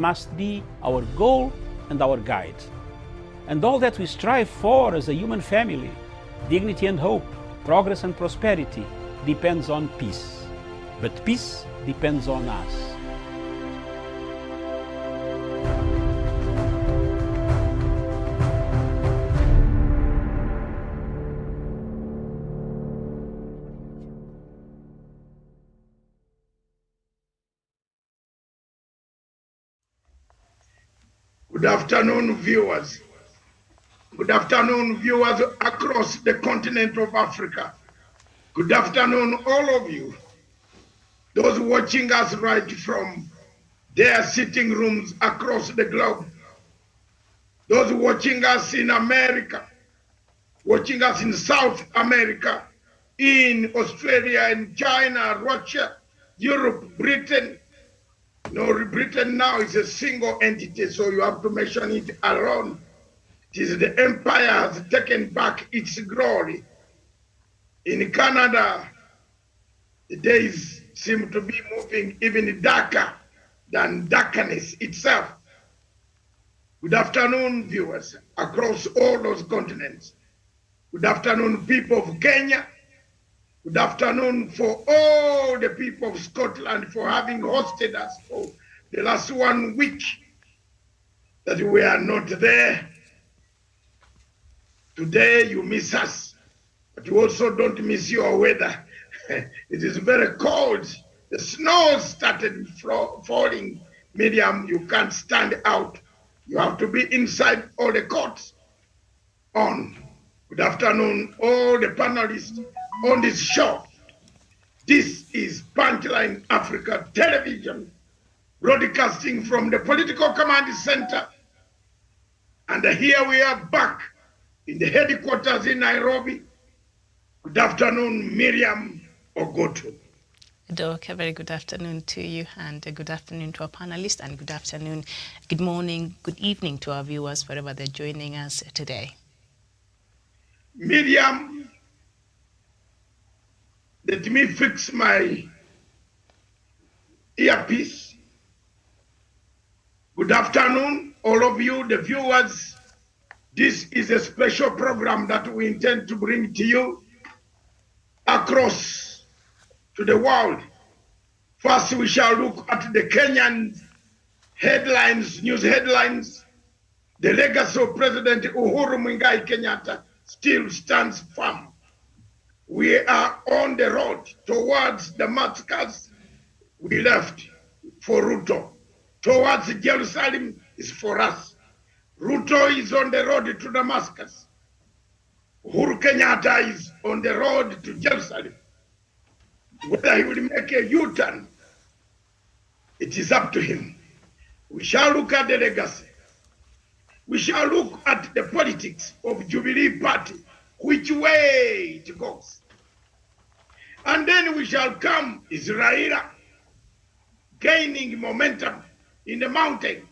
must be our goal and our guide. And all that we strive for as a human family, dignity and hope, progress and prosperity, depends on peace. But peace depends on us. Good afternoon, viewers. Good afternoon, viewers across the continent of Africa. Good afternoon, all of you. Those watching us right from their sitting rooms across the globe. Those watching us in America, watching us in South America, in Australia and China, Russia, Europe, Britain. No, Britain now is a single entity, so you have to mention it alone. It is the empire has taken back its glory. In Canada, the days seem to be moving even darker than darkness itself. Good afternoon, viewers across all those continents. Good afternoon, people of Kenya. Good afternoon for all the people of Scotland for having hosted us for the last 1 week that we are not there. Today you miss us, but you also don't miss your weather. It is very cold. The snow started falling. Miriam, you can't stand out. You have to be inside all the coats on. Good afternoon, all the panelists on this show. This is Punchline Africa Television, broadcasting from the Political Command Center. And here we are back in the headquarters in Nairobi. Good afternoon, Miriam Ogoto. Doc, a very good afternoon to you, and a good afternoon to our panelists, and good afternoon, good morning, good evening to our viewers wherever they're joining us today. Miriam, let me fix my earpiece. Good afternoon, all of you, the viewers. This is a special program that we intend to bring to you across to the world. First, we shall look at the Kenyan headlines, news headlines. The legacy of President Uhuru Muigai Kenyatta still stands firm. We are on the road towards Damascus. We left for Ruto. Towards Jerusalem is for us. Ruto is on the road to Damascus. Uhuru Kenyatta is on the road to Jerusalem. Whether he will make a U-turn, it is up to him. We shall look at the legacy. We shall look at the politics of Jubilee Party, which way it goes. And then we shall come, is Raila gaining momentum in the mountain.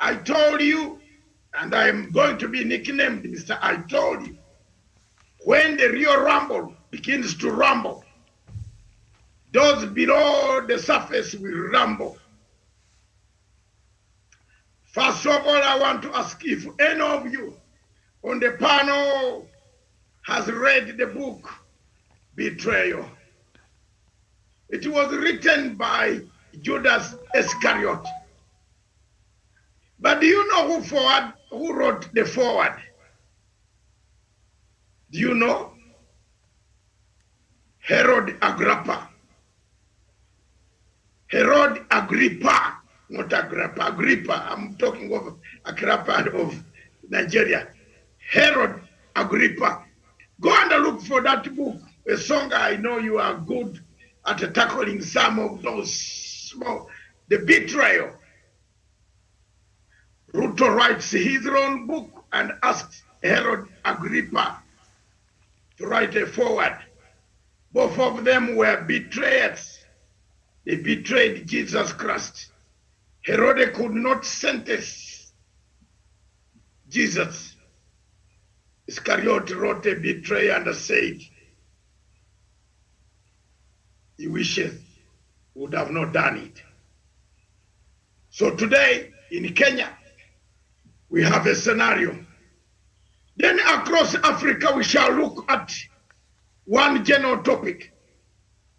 I told you, and I am going to be nicknamed Mr. I told you, when the real rumble begins to rumble, those below the surface will rumble. First of all, I want to ask if any of you on the panel has read the book Betrayal. It was written by Judas Iscariot. But do you know who wrote the foreword? Do you know? Herod Agrippa. Herod Agrippa, not Agrippa, Agrippa. I'm talking of Agrippa of Nigeria. Herod Agrippa. Go and look for that book. A song, I know you are good at tackling some of those small, the betrayal. Ruto writes his own book and asks Herod Agrippa to write a foreword. Both of them were betrayers. They betrayed Jesus Christ. Herod could not sentence Jesus. Iscariot wrote a betrayal and said, he wishes would have not done it. So today in Kenya, we have a scenario. Then across Africa, we shall look at one general topic,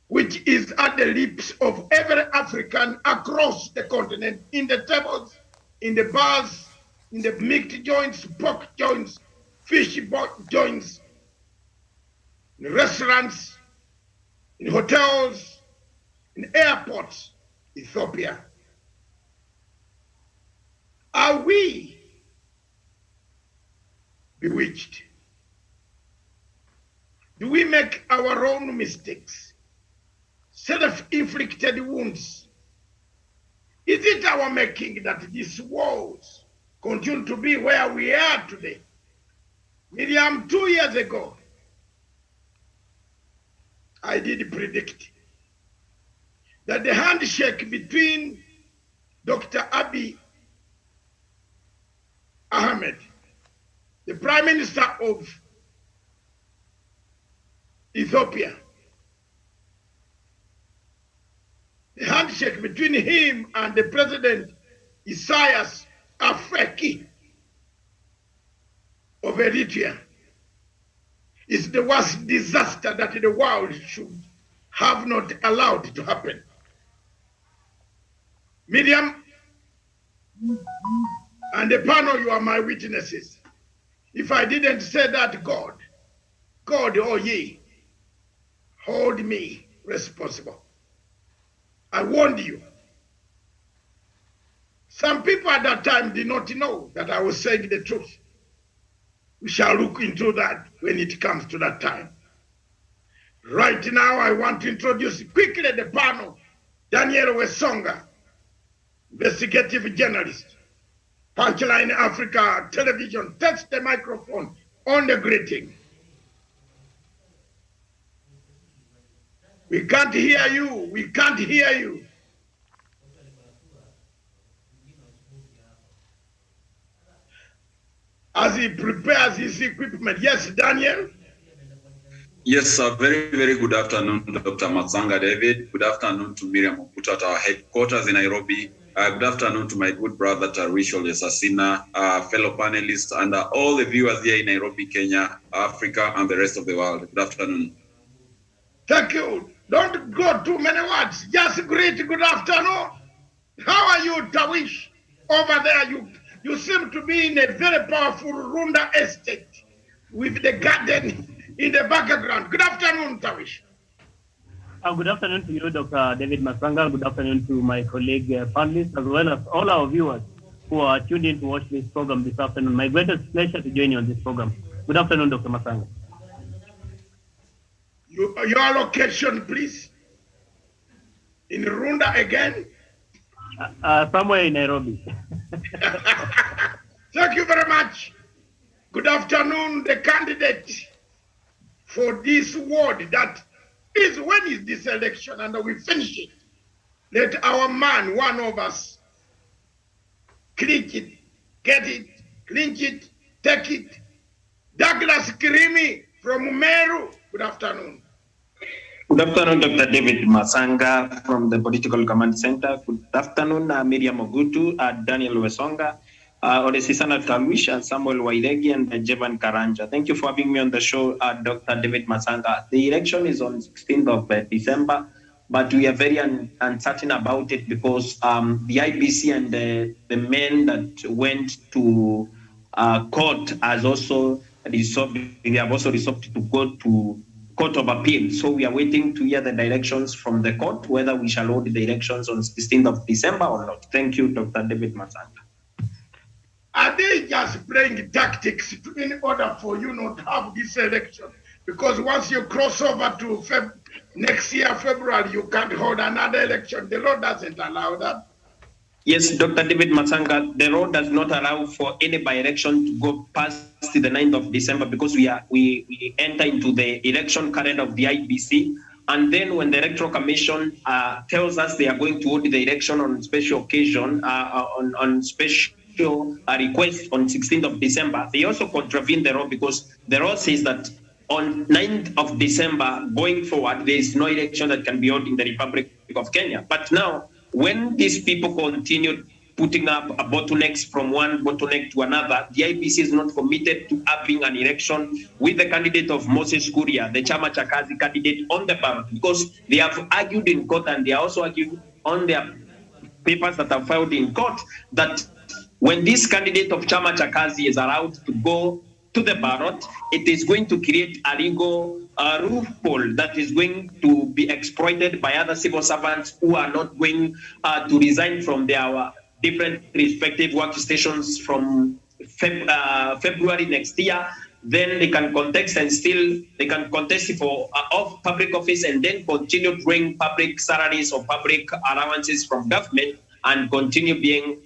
which is at the lips of every African across the continent, in the tables, in the bars, in the meat joints, pork joints, fish joints, in restaurants, in hotels, in airports, Ethiopia. Are we bewitched? Do we make our own mistakes? Self-inflicted wounds? Is it our making that these wars continue to be where we are today? Miriam, 2 years ago, I did predict that the handshake between Dr. Abiy Ahmed, the Prime Minister of Ethiopia, the handshake between him and the President Isaias Afwerki of Eritrea is the worst disaster that the world should have not allowed to happen. Miriam and the panel, you are my witnesses. If I didn't say that, God, oh ye, hold me responsible. I warned you. Some people at that time did not know that I was saying the truth. We shall look into that when it comes to that time. Right now, I want to introduce quickly the panel. Daniel Wesonga, investigative journalist, Punchline Africa Television. Touch the microphone on the greeting. We can't hear you. We can't hear you. As he prepares his equipment. Yes, Daniel? Yes, sir. Very, very good afternoon, Dr. Matsanga David. Good afternoon to Miriam Oputo at our headquarters in Nairobi. Good afternoon to my good brother, Tarishol Yesasina, fellow panelists, and all the viewers here in Nairobi, Kenya, Africa, and the rest of the world. Good afternoon. Thank you. Don't go too many words. Just greet good afternoon. How are you, Tawish? Over there, you seem to be in a very powerful Runda estate with the garden in the background. Good afternoon, Tawish. Good afternoon to you, Dr. David Masanga. Good afternoon to my colleague panelists, as well as all our viewers who are tuned in to watch this program this afternoon. My greatest pleasure to join you on this program. Good afternoon, Dr. Masanga. Your location, please. In Runda again? Somewhere in Nairobi. Thank you very much. Good afternoon, the candidate for this ward that is, when is this election and we finish it? Let our man, one of us, clinch it, get it, clinch it, take it. Douglas Kirimi from Meru. Good afternoon. Good afternoon, Dr. David Masanga from the Political Command Center. Good afternoon, Miriam Ogutu, Daniel Wesonga, Odesisana Talwish, Samuel Wairegi, and Jevan Karanja. Thank you for having me on the show, Dr. David Masanga. The election is on 16th of December, but we are very uncertain about it because the IBC and the men that went to court has also resolved, they have also resolved to go to Court of Appeal. So we are waiting to hear the directions from the court, whether we shall hold the elections on 16th of December or not. Thank you, Dr. David Masanga. Are they just playing tactics in order for you not to have this election? Because once you cross over to next year, February, you can't hold another election. The law doesn't allow that. Yes, Dr. David Masanga, the law does not allow for any by-election to go past the 9th of December because we enter into the election calendar of the IBC. And then when the Electoral Commission tells us they are going to hold the election on special occasion, on special request on 16th of December, they also contravene the law because the law says that on 9th of December, going forward, there is no election that can be held in the Republic of Kenya. But now, when these people continue putting up bottlenecks from one bottleneck to another. The IBC is not committed to having an election with the candidate of Moses Kuria, the Chama cha Kazi candidate, on the ballot, because they have argued in court and they also argued on their papers that are filed in court that when this candidate of Chama cha Kazi is allowed to go to the ballot, it is going to create a legal loophole that is going to be exploited by other civil servants who are not going to resign from their different respective workstations from February next year. Then they can contest and still they can contest for of public office and then continue drawing public salaries or public allowances from government and continue being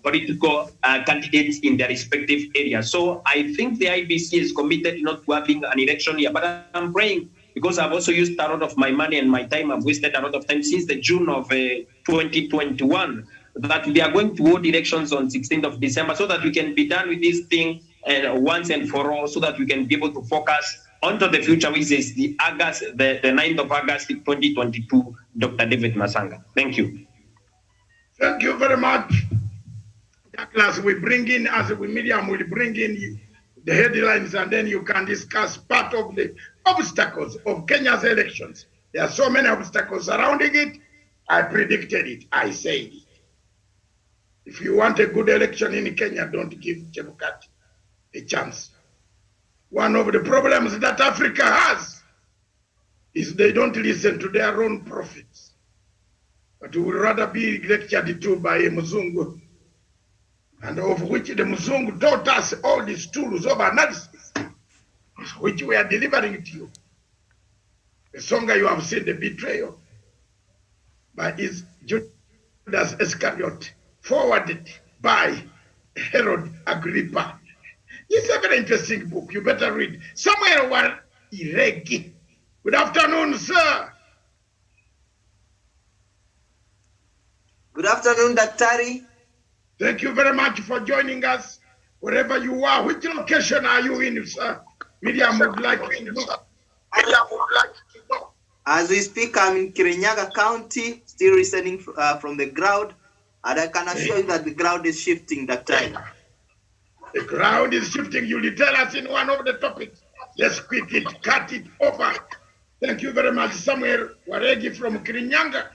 political candidates in their respective areas. So I think the IBC is committed not to having an election here, but I'm praying, because I've also used a lot of my money and my time. I've wasted a lot of time since the June of 2021, that we are going to hold elections on 16th of December so that we can be done with this thing once and for all, so that we can be able to focus onto the future, which is the 9th of August 2022, Dr. David Masanga. Thank you. Thank you very much. Douglas, Miriam will bring in the headlines, and then you can discuss part of the obstacles of Kenya's elections. There are so many obstacles surrounding it. I predicted it. I said it. If you want a good election in Kenya, don't give Chebukati a chance. One of the problems that Africa has is they don't listen to their own prophets, but would rather be lectured to by a Muzungu, and of which the Muzungu taught us all these tools of analysis, which we are delivering to you. The song you have seen, the betrayal by his Judas Iscariot, forwarded by Herod Agrippa. It's a very interesting book. You better read. Samuel War Iregi. Good afternoon, sir. Good afternoon, Daktari. Thank you very much for joining us. Wherever you are, which location are you in, sir? Miriam would like to know. As we speak, I'm in Kirinyaga County, still listening from the ground, and I can assure you that the ground is shifting, Daktari. The ground is shifting. You will tell us in one of the topics. Let's quick it, cut it over. Thank you very much, Samuel Waregi from Kirinyaga.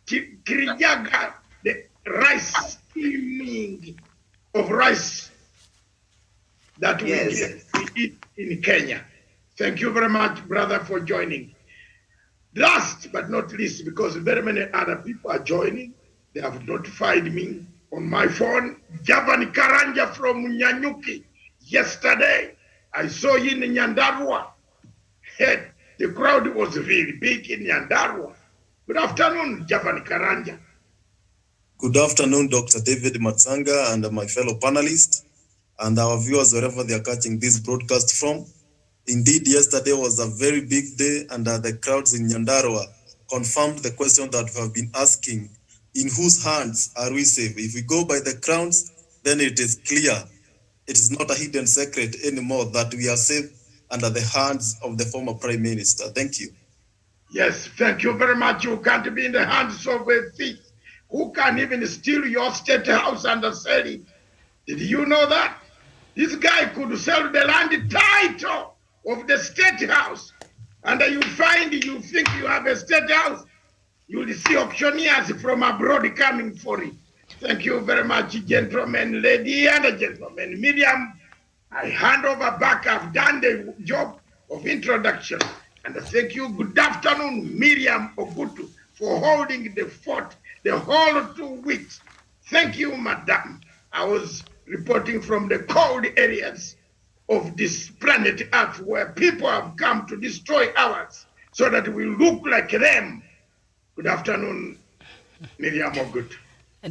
Kirinyaga, the rice steaming of rice that we eat in Kenya. Thank you very much, brother, for joining. Last but not least, because very many other people are joining, they have notified me on my phone. Javan Karanja from Nyanyuki. Yesterday, I saw you in Nyandarua. The crowd was really big in Nyandarua. Good afternoon, Javan Karanja. Good afternoon, Dr. David Matsanga and my fellow panelists and our viewers wherever they are catching this broadcast from. Indeed, yesterday was a very big day, and the crowds in Nyandarua confirmed the question that we have been asking: in whose hands are we safe? If we go by the crowds, then it is clear. It is not a hidden secret anymore that we are safe under the hands of the former Prime Minister. Thank you. Yes, thank you very much. You can't be in the hands of a thief who can even steal your state house and sell it. Did you know that? This guy could sell the land title of the state house, and you think you have a state house, you will see auctioneers from abroad coming for it. Thank you very much, gentlemen, lady and gentlemen. Miriam, I hand over back. I've done the job of introduction. And thank you. Good afternoon, Miriam Ogutu, for holding the fort the whole 2 weeks. Thank you, madam. I was reporting from the cold areas of this planet Earth, where people have come to destroy ours so that we look like them. Good afternoon, Miriam Ogutu.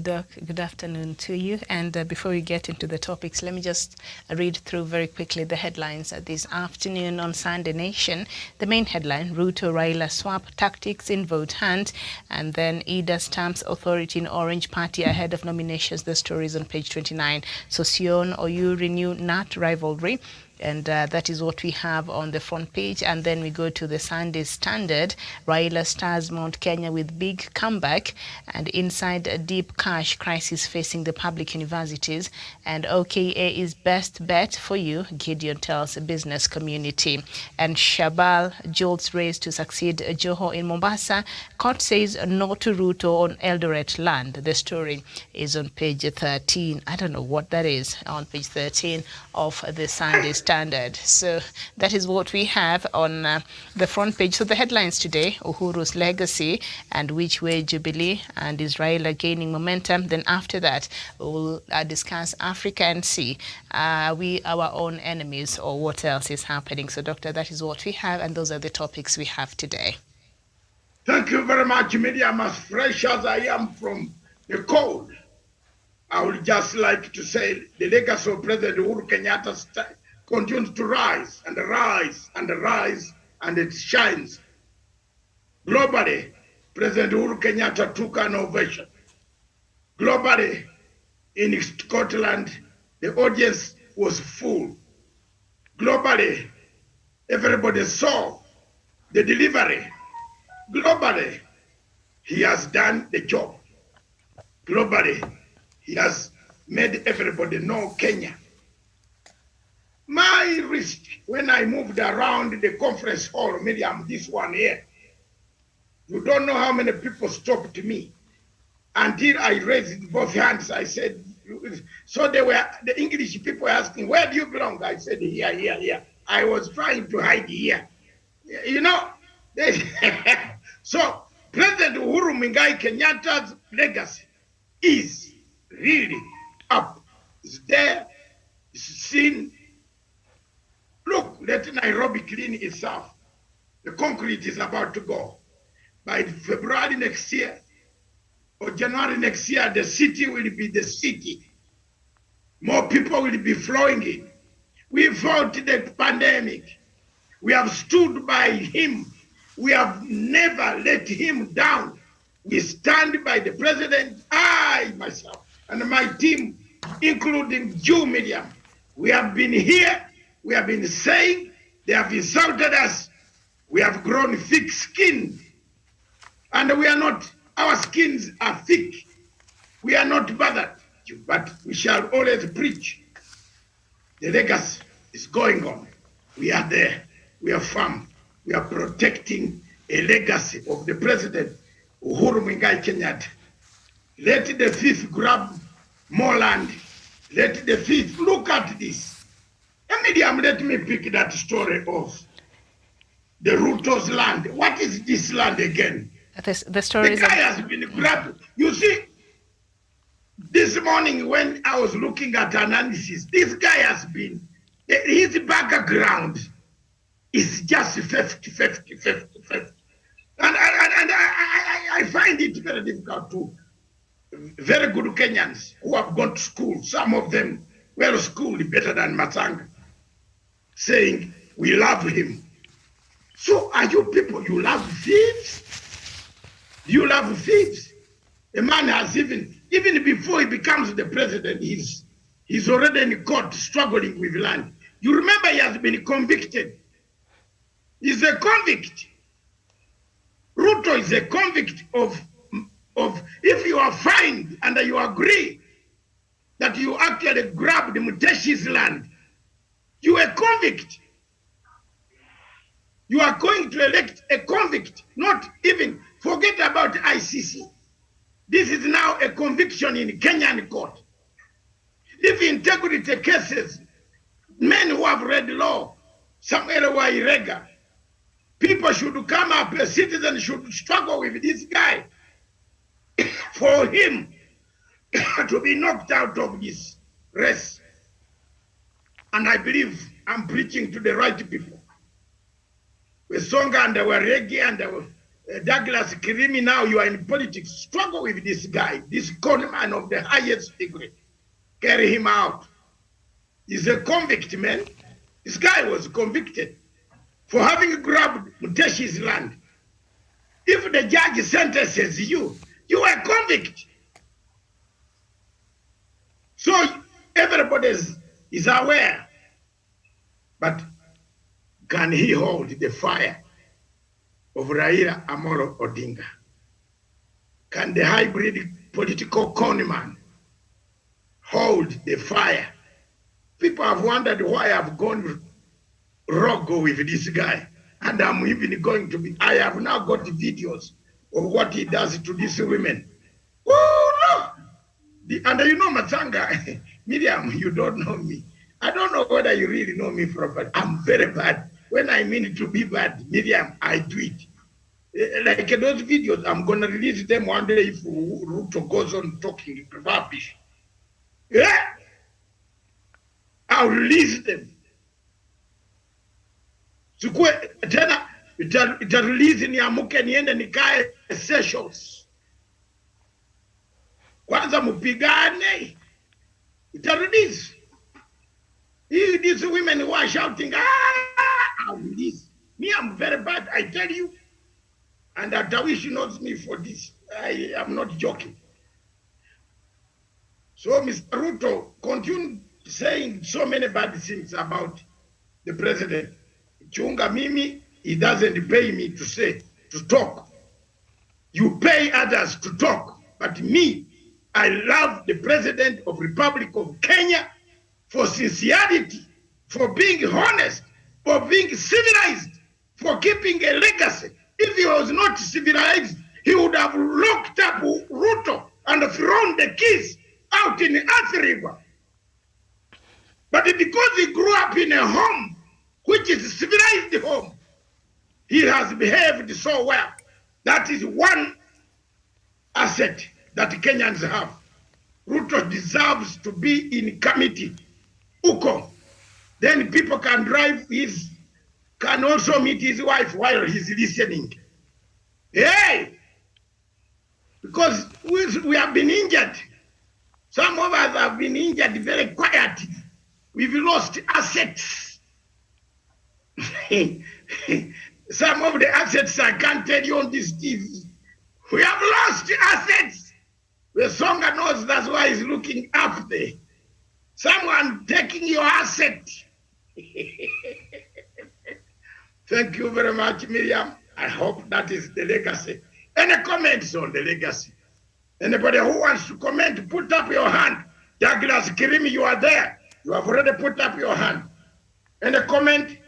Doc, good afternoon to you. And before we get into the topics, let me just read through very quickly the headlines this afternoon on Sunday Nation. The main headline: Ruto Raila swap tactics in vote hunt. And then Ida stamps authority in Orange Party ahead of nominations. The story is on page 29. So Sion Oyu renew NAT rivalry. And that is what we have on the front page. And then we go to the Sunday Standard. Raila stars Mount Kenya with big comeback, and inside a deep cash crisis facing the public universities. And OKA is best bet for you, Gideon tells the business community. And Shabal jolts race to succeed Joho in Mombasa. Court says no to Ruto on Eldoret land. The story is on page 13. I don't know what that is, on page 13 of the Sunday Standard. So that is what we have on the front page. So the headlines today: Uhuru's legacy and which way Jubilee, and is Raila gaining momentum. Then after that, we'll discuss Africa and see we our own enemies, or what else is happening. So, Doctor, that is what we have, and those are the topics we have today. Thank you very much, Miriam. As fresh as I am from the cold, I would just like to say the legacy of President Uhuru Kenyatta continues to rise and rise and rise, and it shines. Globally, President Uhuru Kenyatta took an ovation. Globally, in Scotland, the audience was full. Globally, everybody saw the delivery. Globally, he has done the job. Globally, he has made everybody know Kenya. My risk, when I moved around the conference hall, Miriam, this one here, you don't know how many people stopped me. Until I raised both hands, I said, so the English people asking, where do you belong? I said, here, here, here. I was trying to hide here. You know, so President Uhuru Muigai Kenyatta's legacy is really up. It's there, it's seen. Look, let Nairobi clean itself. The concrete is about to go. By February next year or January next year, the city will be the city. More people will be flowing in. We fought the pandemic. We have stood by him. We have never let him down. We stand by the president, I, myself, and my team, including you, Miriam. We have been here. We have been saying they have insulted us. We have grown thick-skinned. And we are not, our skins are thick. We are not bothered, but we shall always preach. The legacy is going on. We are there. We are firm. We are protecting a legacy of the president, Uhuru Muigai Kenyatta. Let the thief grab more land. Let the thief look at this. Medium, let me pick that story of the Ruto's land. What is this land again? The story the guy has been grabbed. You see, this morning when I was looking at analysis, this guy has been, his background is just 50. And I find it very difficult to very good Kenyans who have gone to school, some of them well-schooled, better than Matsanga, saying, we love him. So are you people, you love thieves? You love thieves? A man has even before he becomes the president, he's already in court struggling with land. You remember he has been convicted. He's a convict. Ruto is a convict of if you are fined and you agree that you actually grabbed Muteshi's land, you are a convict. You are going to elect a convict, not even, forget about ICC. This is now a conviction in Kenyan court. If integrity cases, men who have read law, Samuel Wairega, people should come up, a citizen should struggle with this guy for him to be knocked out of this race. And I believe I'm preaching to the right people. With Songa and Waregi and Douglas Kirimi, now you are in politics. Struggle with this guy, this conman of the highest degree. Carry him out. He's a convict, man. This guy was convicted for having grabbed Muteshi's land. If the judge sentences you, you are a convict. So everybody is aware. But can he hold the fire of Raila Amolo Odinga? Can the hybrid political conman hold the fire? People have wondered why I've gone rogue with this guy. And I'm even going to be, I have now got videos of what he does to these women. Oh, no! And you know, Matsanga, Miriam, you don't know me. I don't know whether you really know me properly. I'm very bad. When I mean to be bad, Miriam, I do it. Like those videos, I'm going to release them one day if Ruto goes on talking rubbish. Yeah? I'll release them. Sikue tena itarelease niamuke niende nikae sessions. Kwanza mupigane. Itarelease. These women who are shouting, I'll release. Me, I'm very bad, I tell you. And Atawishi knows me for this. I am not joking. So Mr. Ruto continue saying so many bad things about the president. Chunga mimi, he doesn't pay me to talk. You pay others to talk. But me, I love the president of Republic of Kenya for sincerity, for being honest, for being civilized, for keeping a legacy. If he was not civilized, he would have locked up Ruto and thrown the keys out in Earth River. But because he grew up in a home, which is a civilized home, he has behaved so well. That is one asset that Kenyans have. Ruto deserves to be in committee, Uko. Then people can can also meet his wife while he's listening. Hey! Because we have been injured. Some of us have been injured very quietly. We've lost assets. Some of the assets I can't tell you on this TV. We have lost assets. The Songa knows that's why he's looking up there. Someone taking your asset. Thank you very much, Miriam. I hope that is the legacy. Any comments on the legacy? Anybody who wants to comment, put up your hand. Douglas Kirimi, you are there. You have already put up your hand. Any comment?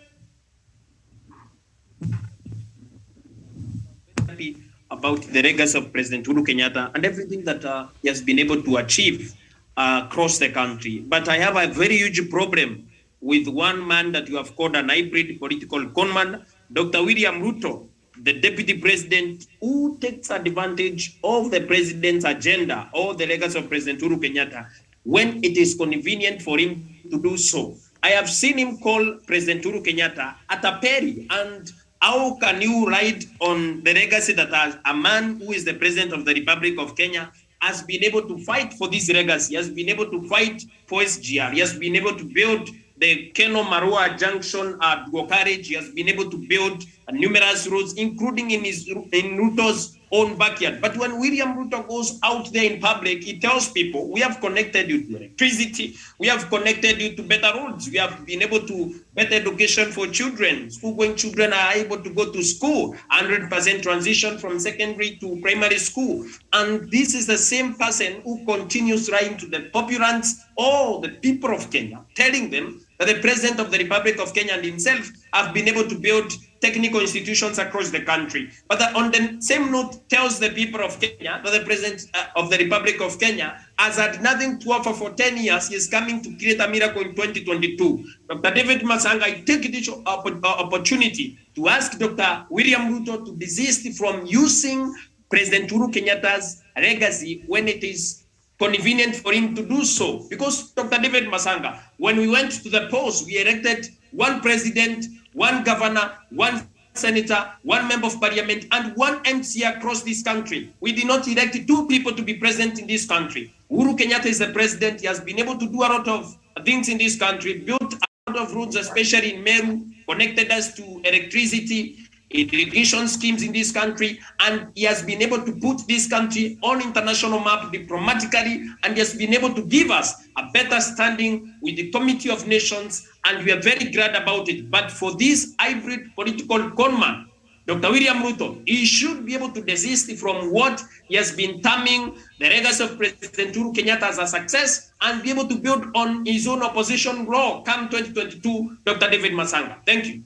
About the legacy of President Uhuru Kenyatta and everything that he has been able to achieve across the country. But I have a very huge problem with one man that you have called an hybrid political conman, Dr. William Ruto, the deputy president who takes advantage of the president's agenda or the legacy of President Uhuru Kenyatta when it is convenient for him to do so. I have seen him call President Uhuru Kenyatta Ataperi, and how can you ride on the legacy that a man who is the president of the Republic of Kenya has been able to fight for this legacy, has been able to fight for SGR, he has been able to build the Keno Marua Junction at Gokarage, he has been able to build numerous roads, including in Ruto's own backyard. But when William Ruto goes out there in public, he tells people, we have connected you to electricity, we have connected you to better roads, we have been able to better education for children. School-going children are able to go to school, 100% transition from secondary to primary school. And this is the same person who continues writing to the populace or the people of Kenya, telling them that the president of the Republic of Kenya and himself have been able to build technical institutions across the country. But on the same note, tells the people of Kenya that the president of the Republic of Kenya has had nothing to offer for 10 years. He is coming to create a miracle in 2022. Dr. David Masanga, I take this opportunity to ask Dr. William Ruto to desist from using President Uhuru Kenyatta's legacy when it is convenient for him to do so. Because Dr. David Masanga, when we went to the polls, we elected one president, one governor, one senator, one member of parliament, and one MC across this country. We did not elect two people to be present in this country. Uhuru Kenyatta is the president. He has been able to do a lot of things in this country, built a lot of roads, especially in Meru, connected us to electricity, irrigation schemes in this country, and he has been able to put this country on international map diplomatically, and he has been able to give us a better standing with the Committee of Nations, and we are very glad about it. But for this hybrid political conman, Dr. William Ruto, he should be able to desist from what he has been terming the legacy of President Uhuru Kenyatta as a success and be able to build on his own opposition role come 2022, Dr. David Masanga. Thank you.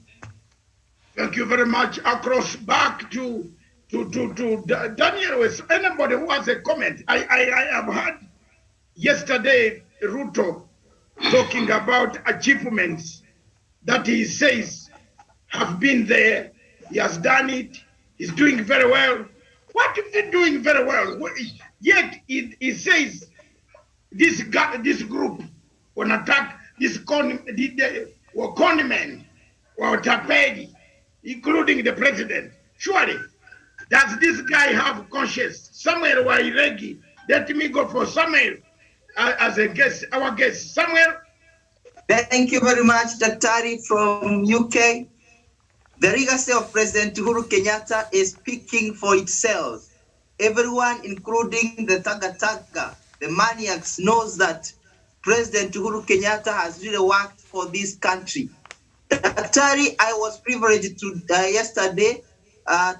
Thank you very much. Across back to Daniel. Anybody who has a comment? I have heard yesterday Ruto talking about achievements that he says have been there. He has done it. He's doing very well. What is he doing very well? Yet he says this group will attack this conmen or tapedi, including the president. Surely, does this guy have conscience? Samuel Wairegi, let me go for Samuel as a guest, our guest. Samuel. Thank you very much, Daktari from UK. The legacy of President Uhuru Kenyatta is speaking for itself. Everyone, including the Taga, the maniacs, knows that President Uhuru Kenyatta has really worked for this country. Daktari, I was privileged to yesterday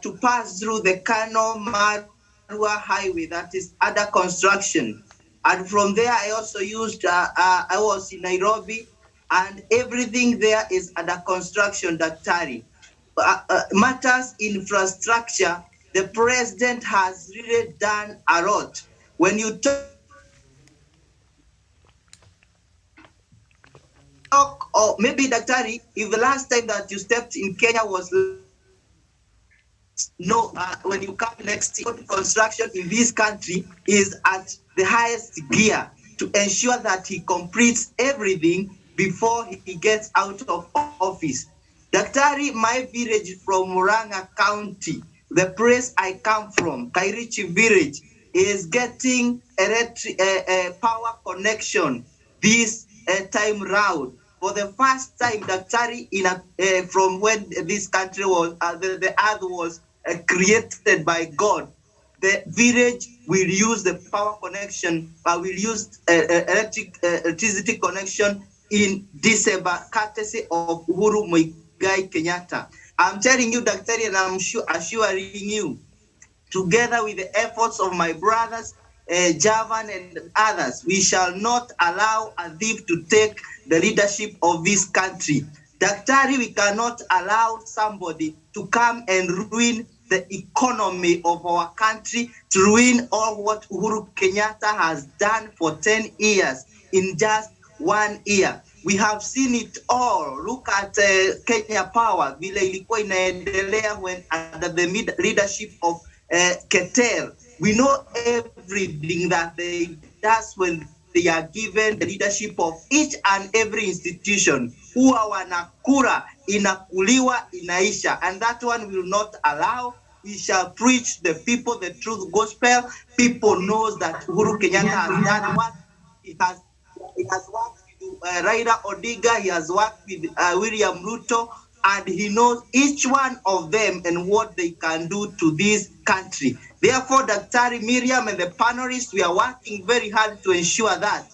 to pass through the Kano Marua Highway that is under construction. And from there, I also I was in Nairobi, and everything there is under construction, Daktari. Matters infrastructure, the president has really done a lot. When you talk, or maybe Daktari, if the last time that you stepped in Kenya was when you come next year, construction in this country is at the highest gear to ensure that he completes everything before he gets out of office. Daktari, my village from Murang'a County, the place I come from, Kairichi village, is getting a power connection this time round. For the first time, Daktari, from when this country was, the earth was created by God, the village will use the power connection, will use electricity connection in December, courtesy of Uhuru Muigai Kenyatta. I'm telling you, Daktari, and I'm assuring you, together with the efforts of my brothers, Javan and others, we shall not allow a thief to take the leadership of this country. Daktari, we cannot allow somebody to come and ruin the economy of our country, to ruin all what Uhuru Kenyatta has done for 10 years in just 1 year. We have seen it all. Look at Kenya Power, vile ilikuwa inaendelea when under the leadership of Keter. We know everything that they does when they are given the leadership of each and every institution. Huwa wanakura, inakuliwa, inaisha. And that one will not allow. We shall preach the people the truth gospel. People knows that Uhuru Kenyatta has done what he has worked with Raila Odinga, he has worked with William Ruto, and he knows each one of them and what they can do to this country. Therefore, Daktari, Miriam, and the panelists, we are working very hard to ensure that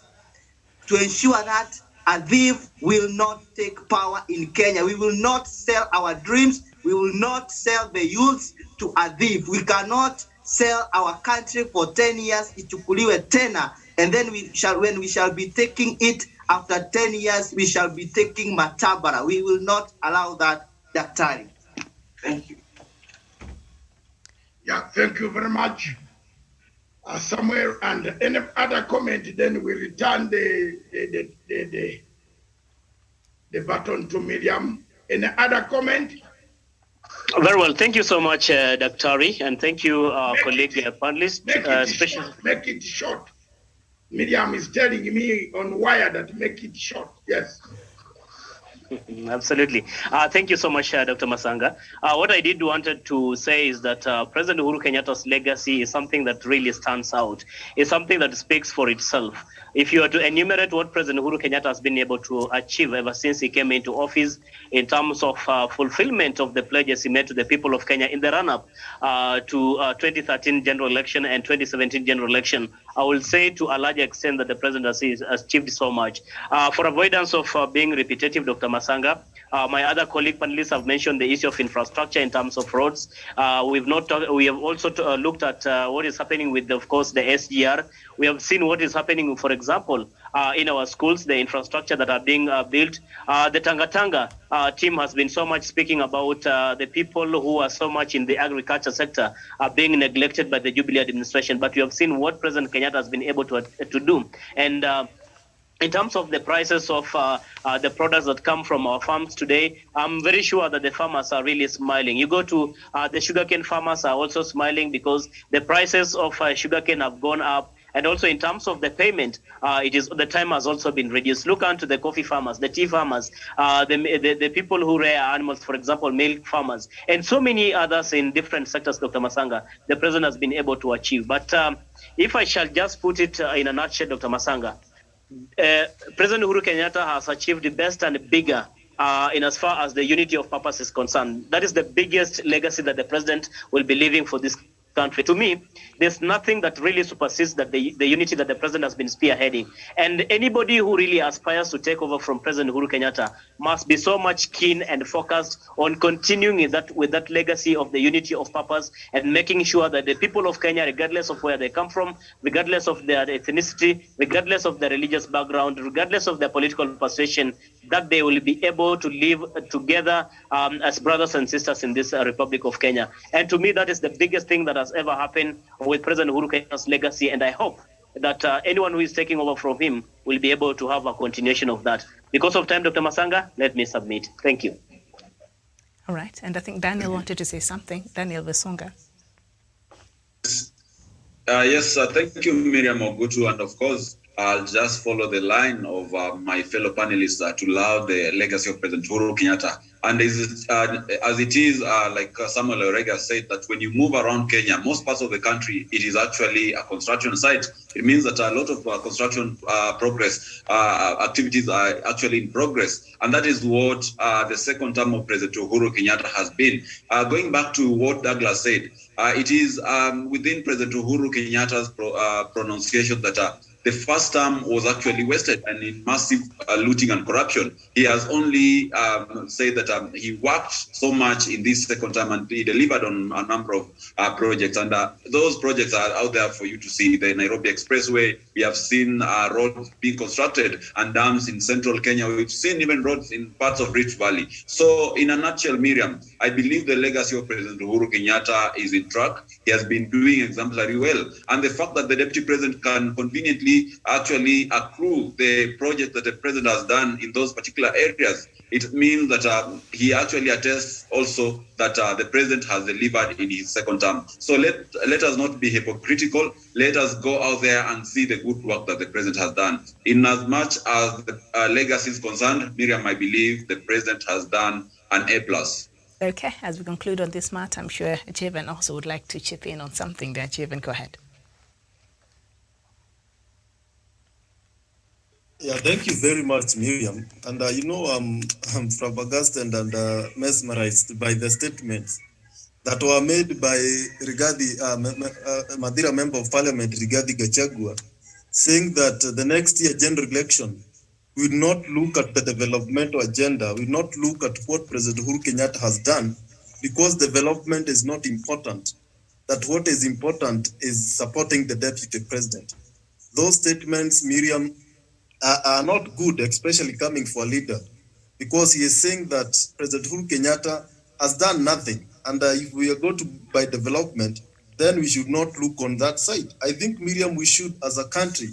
a thief will not take power in Kenya. We will not sell our dreams. We will not sell the youth to a thief. We cannot sell our country for 10 years, ichukuliwe tena, and then when we shall be taking it after 10 years, we shall be taking Matabara. We will not allow that, Daktari. Thank you. Yeah, thank you very much, Samuel. And any other comment, then we return the baton to Miriam. Any other comment? Very well. Thank you so much, Daktari, and thank you, colleague panelists. Make it short. Miriam is telling me on wire that make it short. Yes. Absolutely. Thank you so much, Dr. Masanga. What I did wanted to say is that President Uhuru Kenyatta's legacy is something that really stands out. It's something that speaks for itself. If you are to enumerate what President Uhuru Kenyatta has been able to achieve ever since he came into office in terms of fulfillment of the pledges he made to the people of Kenya in the run-up to 2013 general election and 2017 general election, I will say to a large extent that the president has achieved so much. For avoidance of being repetitive, Dr. Masanga, my other colleague panelists have mentioned the issue of infrastructure in terms of roads. We have also looked at what is happening with, of course, the SGR. We have seen what is happening, for example, in our schools, the infrastructure that are being built. The Tanga team has been so much speaking about the people who are so much in the agriculture sector are being neglected by the Jubilee administration. But we have seen what President Kenyatta has been able to do. And in terms of the prices of the products that come from our farms today, I'm very sure that the farmers are really smiling. You go to the sugarcane farmers are also smiling because the prices of sugarcane have gone up. And also in terms of the payment, the time has also been reduced. Look onto the coffee farmers, the tea farmers, the people who rear animals, for example, milk farmers, and so many others in different sectors, Dr. Masanga, the president has been able to achieve. But if I shall just put it in a nutshell, Dr. Masanga, President Uhuru Kenyatta has achieved the best and bigger in as far as the unity of purpose is concerned. That is the biggest legacy that the president will be leaving for this country. To me, there's nothing that really supersedes that the unity that the president has been spearheading. And anybody who really aspires to take over from President Uhuru Kenyatta must be so much keen and focused on continuing with that legacy of the unity of purpose and making sure that the people of Kenya, regardless of where they come from, regardless of their ethnicity, regardless of their religious background, regardless of their political persuasion, that they will be able to live together as brothers and sisters in this Republic of Kenya. And to me, that is the biggest thing that has ever happened with President Uhuru Kenyatta's legacy. And I hope that anyone who is taking over from him will be able to have a continuation of that. Because of time, Dr. Masanga, let me submit. Thank you. All right. And I think Daniel wanted to say something. Daniel Vesonga. Yes, thank you, Miriam Ogutu. And of course, I'll just follow the line of my fellow panelists to laud the legacy of President Uhuru Kenyatta. And as it is, like Samuel Orega said, that when you move around Kenya, most parts of the country, it is actually a construction site. It means that a lot of construction progress activities are actually in progress. And that is what the second term of President Uhuru Kenyatta has been. Going back to what Douglas said, it is within President Uhuru Kenyatta's pronunciation that the first term was actually wasted and in massive looting and corruption. He has only said that he worked so much in this second term and he delivered on a number of projects. And those projects are out there for you to see. The Nairobi Expressway, we have seen roads being constructed and dams in central Kenya. We've seen even roads in parts of Rift Valley. So in a nutshell, Miriam, I believe the legacy of President Uhuru Kenyatta is in track. He has been doing exemplary well. And the fact that the deputy president can conveniently actually accrue the project that the president has done in those particular areas, it means that he actually attests also that the president has delivered in his second term. So let us not be hypocritical. Let us go out there and see the good work that the president has done. In as much as the legacy is concerned, Miriam, I believe the president has done an A+. Okay, as we conclude on this matter, I'm sure Jeven also would like to chip in on something there. Jeven, go ahead. Yeah, thank you very much, Miriam. And I'm flabbergasted and mesmerized by the statements that were made by Madira Member of Parliament, Rigathi Gachagua, saying that the next year general election will not look at the developmental agenda, will not look at what President Uhuru Kenyatta has done, because development is not important. That what is important is supporting the deputy president. Those statements, Miriam, are not good, especially coming for a leader, because he is saying that President Uhuru Kenyatta has done nothing. And if we are going to by development, then we should not look on that side. I think, Miriam, we should, as a country,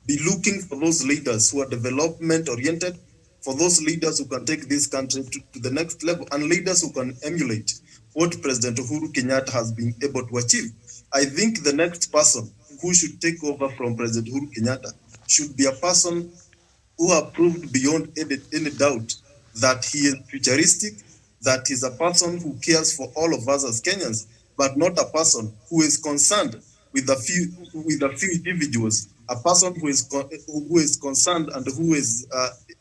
be looking for those leaders who are development-oriented, for those leaders who can take this country to the next level, and leaders who can emulate what President Uhuru Kenyatta has been able to achieve. I think the next person who should take over from President Uhuru Kenyatta should be a person who have proved beyond any doubt that he is futuristic, that he's a person who cares for all of us as Kenyans, but not a person who is concerned with a few individuals, a person who is concerned and who is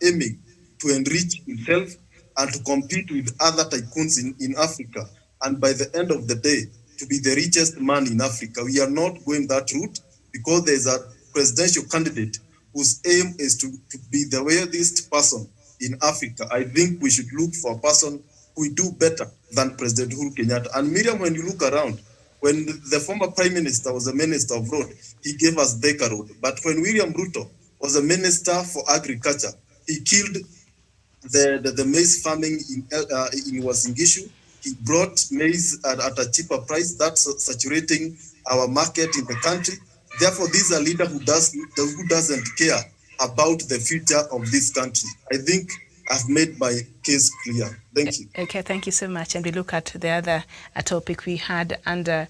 aiming to enrich himself and to compete with other tycoons in Africa. And by the end of the day, to be the richest man in Africa. We are not going that route because there's a presidential candidate whose aim is to be the wealthiest person in Africa. I think we should look for a person who will do better than President Uhuru Kenyatta. And Miriam, when you look around, when the former Prime Minister was a Minister of Road, he gave us Thika Road. But when William Ruto was a Minister for Agriculture, he killed the maize farming in Uasin Gishu. He brought maize at a cheaper price. That's saturating our market in the country. Therefore, this is a leader who doesn't care about the future of this country. I think I've made my case clear. Thank you. Okay, thank you so much. And we look at the other topic we had under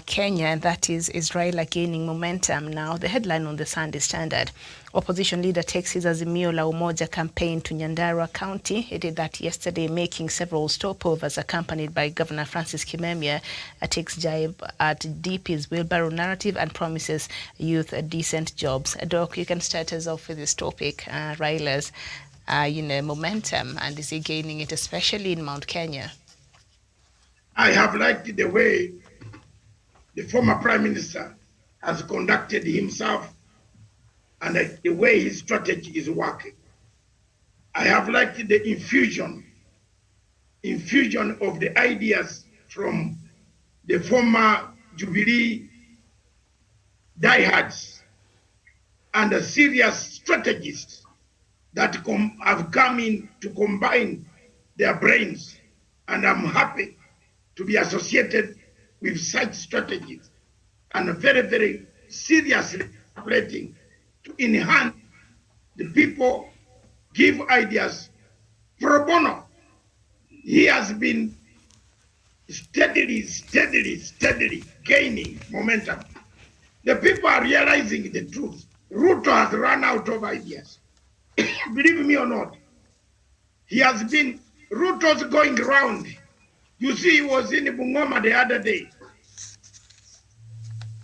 Kenya, and that is Raila gaining momentum. Now, the headline on the Sunday Standard: opposition leader takes his Azimio la Umoja campaign to Nyandarua County. He did that yesterday, making several stopovers, accompanied by Governor Francis Kimemia. Takes jibe at DP's wheelbarrow narrative and promises youth decent jobs. Doc, you can start us off with this topic, Raila's momentum, and is he gaining it, especially in Mount Kenya? I have liked the way the former Prime Minister has conducted himself and the way his strategy is working. I have liked the infusion of the ideas from the former Jubilee diehards and the serious strategists that have come in to combine their brains, and I'm happy to be associated with such strategies and very, very seriously operating to enhance the people, give ideas pro bono. He has been steadily gaining momentum. The people are realizing the truth. Ruto has run out of ideas. Believe me or not, he has been, Ruto's going around. You see, he was in Bungoma the other day.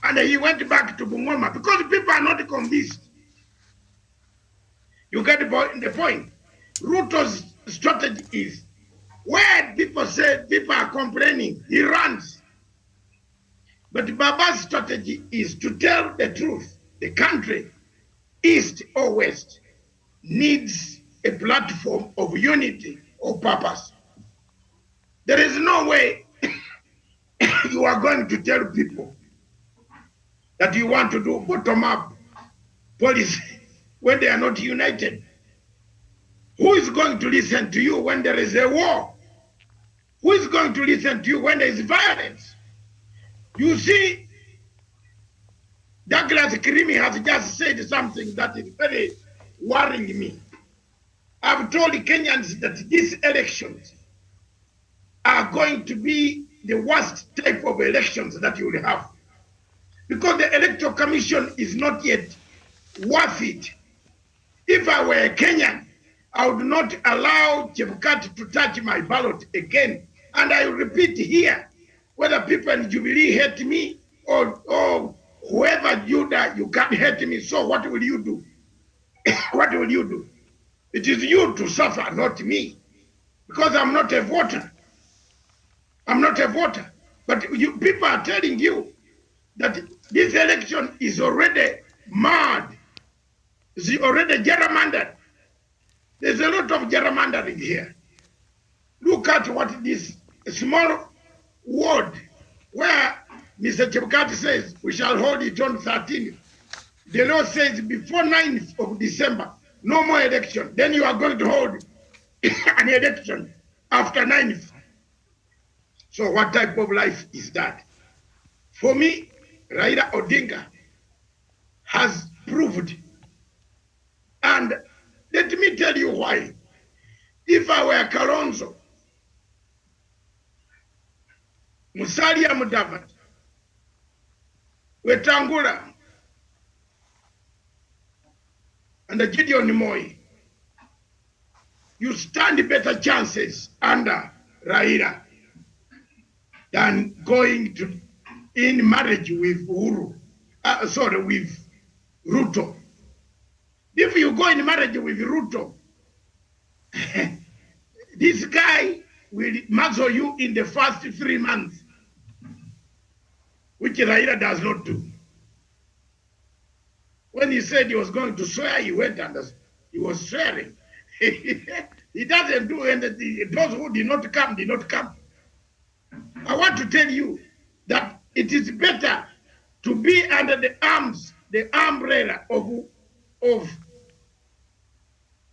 And he went back to Bungoma because people are not convinced. You get the point. Ruto's strategy is, where people say people are complaining, he runs. But Baba's strategy is to tell the truth. The country, east or west, needs a platform of unity or purpose. There is no way you are going to tell people that you want to do bottom-up policy when they are not united. Who is going to listen to you when there is a war? Who is going to listen to you when there is violence? You see, Douglas Kirimi has just said something that is very worrying me. I've told the Kenyans that these elections are going to be the worst type of elections that you will have. Because the Electoral Commission is not yet worth it. If I were a Kenyan, I would not allow Chebukati to touch my ballot again. And I will repeat here, whether people in Jubilee hate me or whoever you can't hate me. So what will you do? What will you do? It is you to suffer, not me. Because I'm not a voter. I'm not a voter. But people are telling you that this election is already mad. It's already gerrymandered. There's a lot of gerrymandering here. Look at what this small ward where Mr. Chebukati says we shall hold it on 13th. The law says before 9th of December, no more election. Then you are going to hold an election after 9th. So what type of life is that? For me, Raila Odinga has proved, and let me tell you why. If I were Kalonzo, Musalia Mudavadi, Wetangula, and Gideon Moi, you stand better chances under Raila than going to in marriage with Uhuru. With Ruto. If you go in marriage with Ruto, this guy will muzzle you in the first 3 months, which Raila does not do. When he said he was going to swear, he went and he was swearing. He doesn't do anything. Those who did not come, did not come. I want to tell you that it is better to be under the umbrella of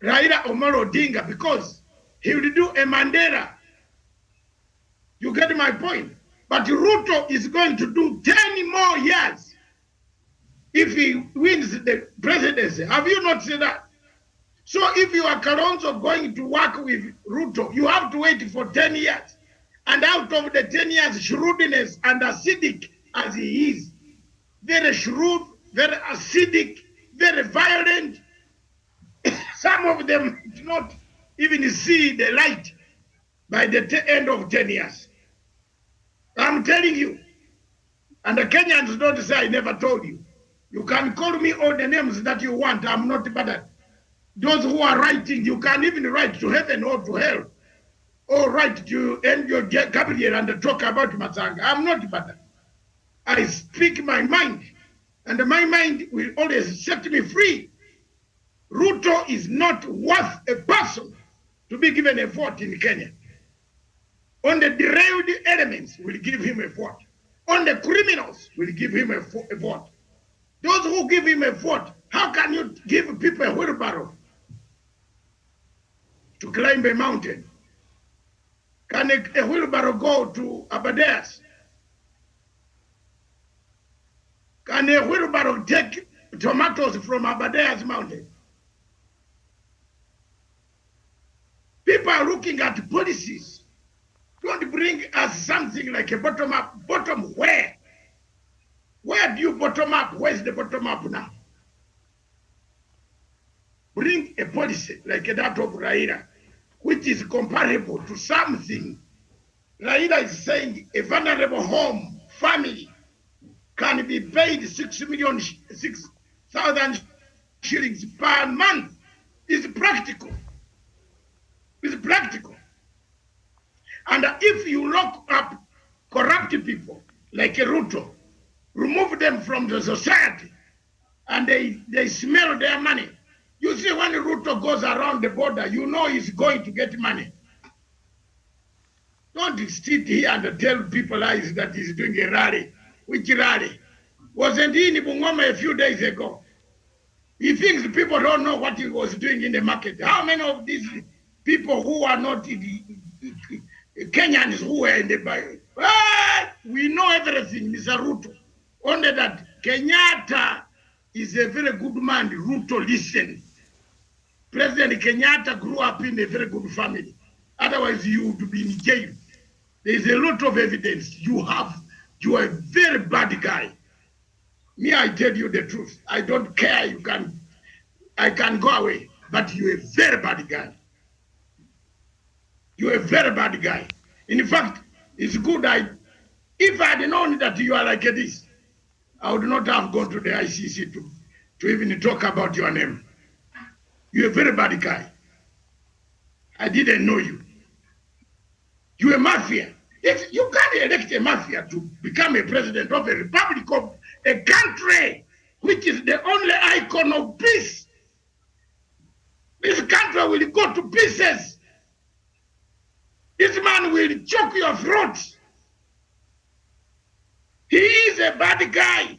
Raila Omolo Odinga, because he will do a Mandela. You get my point? But Ruto is going to do 10 more years if he wins the presidency. Have you not seen that? So if you are Kalonzo going to work with Ruto, you have to wait for 10 years. And out of the 10 years, shrewdness and acidic as he is, very shrewd, very acidic, very violent, some of them do not even see the light by the end of 10 years. I'm telling you. And the Kenyans don't say I never told you. You can call me all the names that you want. I'm not better. Those who are writing, you can even write to heaven or to hell, or write to Angel Gabriel and talk about Matsanga. I'm not better. I speak my mind, and my mind will always set me free. Ruto is not worth a person to be given a vote in Kenya. On the derailed elements will give him a vote. On the criminals will give him a vote. Those who give him a vote, how can you give people a wheelbarrow to climb a mountain? Can a wheelbarrow go to Abadeas? Can a wheelbarrow take tomatoes from Abadeas mountain? People are looking at policies. Don't bring us something like a bottom up. Bottom where? Where do you bottom up? Where's the bottom up now? Bring a policy like that of Raila, which is comparable to something. Raila is saying a vulnerable home, family, can be paid 6,000 shillings per month. It's practical. It's practical. And if you lock up corrupt people like a Ruto, remove them from the society, and they smell their money. You see, when Ruto goes around the border, you know he's going to get money. Don't sit here and tell people lies that he's doing a rally. Which rally? Wasn't he in Bungoma a few days ago? He thinks people don't know what he was doing in the market. How many of these people who are not Kenyans who were in the Bible? We know everything, Mr. Ruto. Only that Kenyatta is a very good man. Ruto, listen. President Kenyatta grew up in a very good family. Otherwise, you would be in jail. There is a lot of evidence. You are a very bad guy. Me, I tell you the truth. I don't care. I can go away. But you're a very bad guy. You're a very bad guy. In fact, it's good. If I had known that you are like this, I would not have gone to the ICC to even talk about your name. You're a very bad guy. I didn't know you. You're a mafia. If you can't elect a mafia to become a president of a republic of a country which is the only icon of peace, this country will go to pieces. This man will choke your throat. He is a bad guy.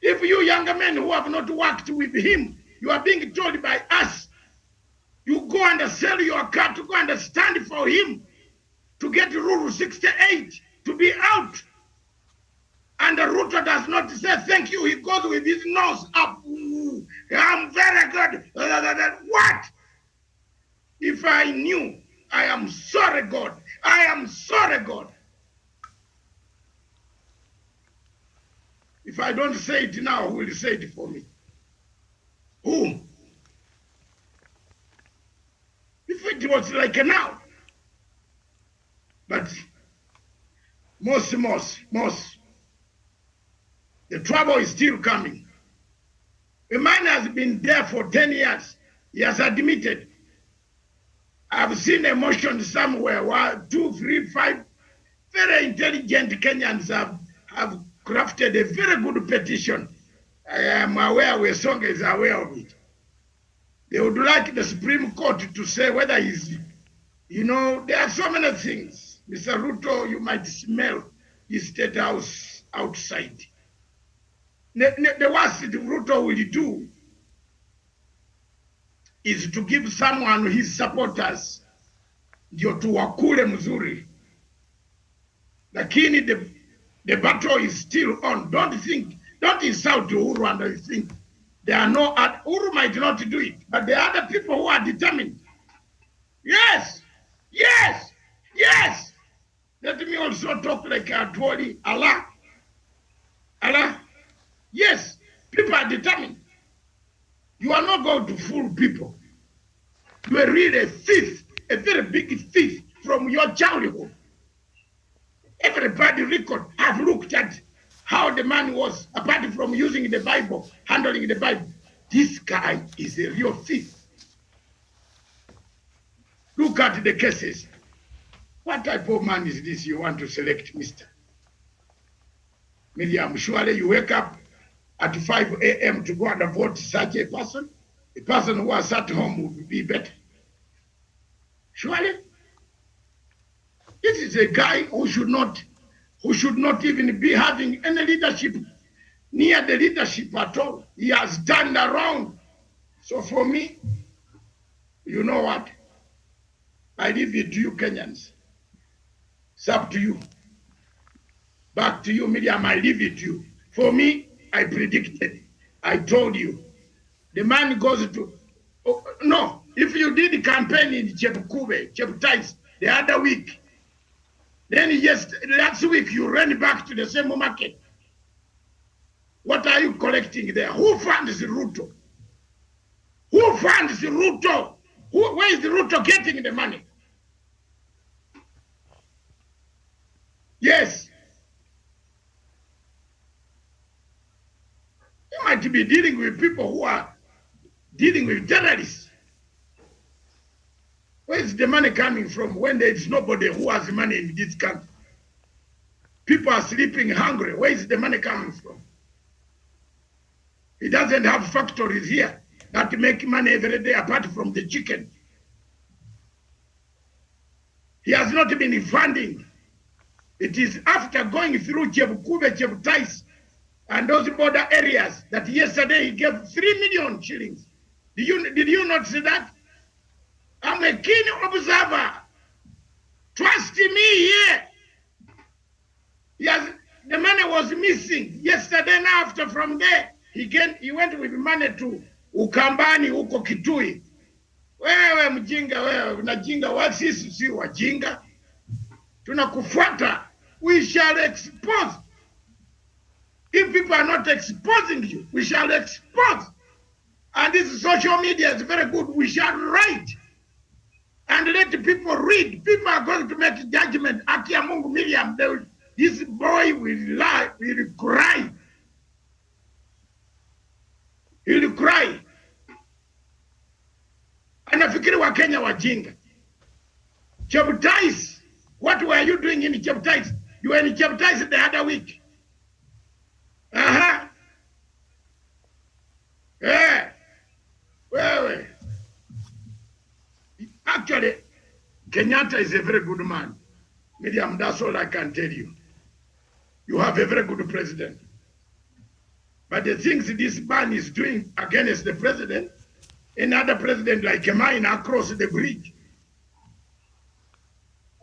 If you younger men who have not worked with him, you are being told by us, you go and sell your car to go and stand for him to get Rule 68 to be out. And the Ruto does not say thank you. He goes with his nose up. Ooh, I'm very good. What? If I knew, I am sorry, God. I am sorry, God. If I don't say it now, who will say it for me? Who? it was like now. But most, the trouble is still coming. The man has been there for 10 years. He has admitted. I've seen a motion somewhere where 2, 3, 5 very intelligent Kenyans have crafted a very good petition. I am aware Wesonga is aware of it. They would like the Supreme Court to say whether he's, there are so many things. Mr. Ruto, you might smell his state house outside. The worst Ruto will do is to give someone his supporters ndio tuwakule mzuri. Lakini the battle is still on. Don't insult Uhuru and think there are no, Uhuru might not do it, but there are other people who are determined. Yes. Let me also talk like Atwoli, Allah. Yes, people are determined. You are not going to fool people. You are really a thief, a very big thief from your childhood. Everybody record have looked at how the man was, apart from using the Bible, handling the Bible. This guy is a real thief. Look at the cases. What type of man is this you want to select, Mr. Miriam? Surely you wake up at 5 a.m. to go and vote such a person? A person who was at home would be better. Surely? This is a guy who should not even be having any leadership, near the leadership at all. He has turned around. So for me, you know what? I leave it to you, Kenyans. It's up to you. Back to you, Miriam, I leave it to you. For me, I predicted. I told you. The man goes to... Oh, no, if you did the campaign in Cheptais, the other week, then last week you ran back to the same market. What are you collecting there? Who funds Ruto? Who funds Ruto? Where is the Ruto getting the money? Yes. You might be dealing with people who are dealing with terrorists. Where is the money coming from when there is nobody who has money in this country? People are sleeping hungry. Where is the money coming from? He doesn't have factories here that make money every day apart from the chicken. He has not been funding. It is after going through Cheptais, and those border areas that yesterday he gave 3 million shillings. Did you not see that? I'm a keen observer. Trust me here. Yes, the money was missing. Yesterday now after from there, he went with money to Ukambani huko Kitui. Wewe mjinga wewe, unajinga wa sisi si wajinga. Tunakufuata. We shall expose. If people are not exposing you, we shall expose. And this social media is very good. We shall write and let the people read. People are going to make judgment. Akia Mungu Miriam, this boy will lie, will cry. He will cry. Anafikiri wa Kenya wajinga. Cheptais, what were you doing in Cheptais? You were in Cheptais the other week. Yeah. Well, actually, Kenyatta is a very good man. Miriam, that's all I can tell you. You have a very good president. But the things this man is doing against the president, another president like mine across the bridge,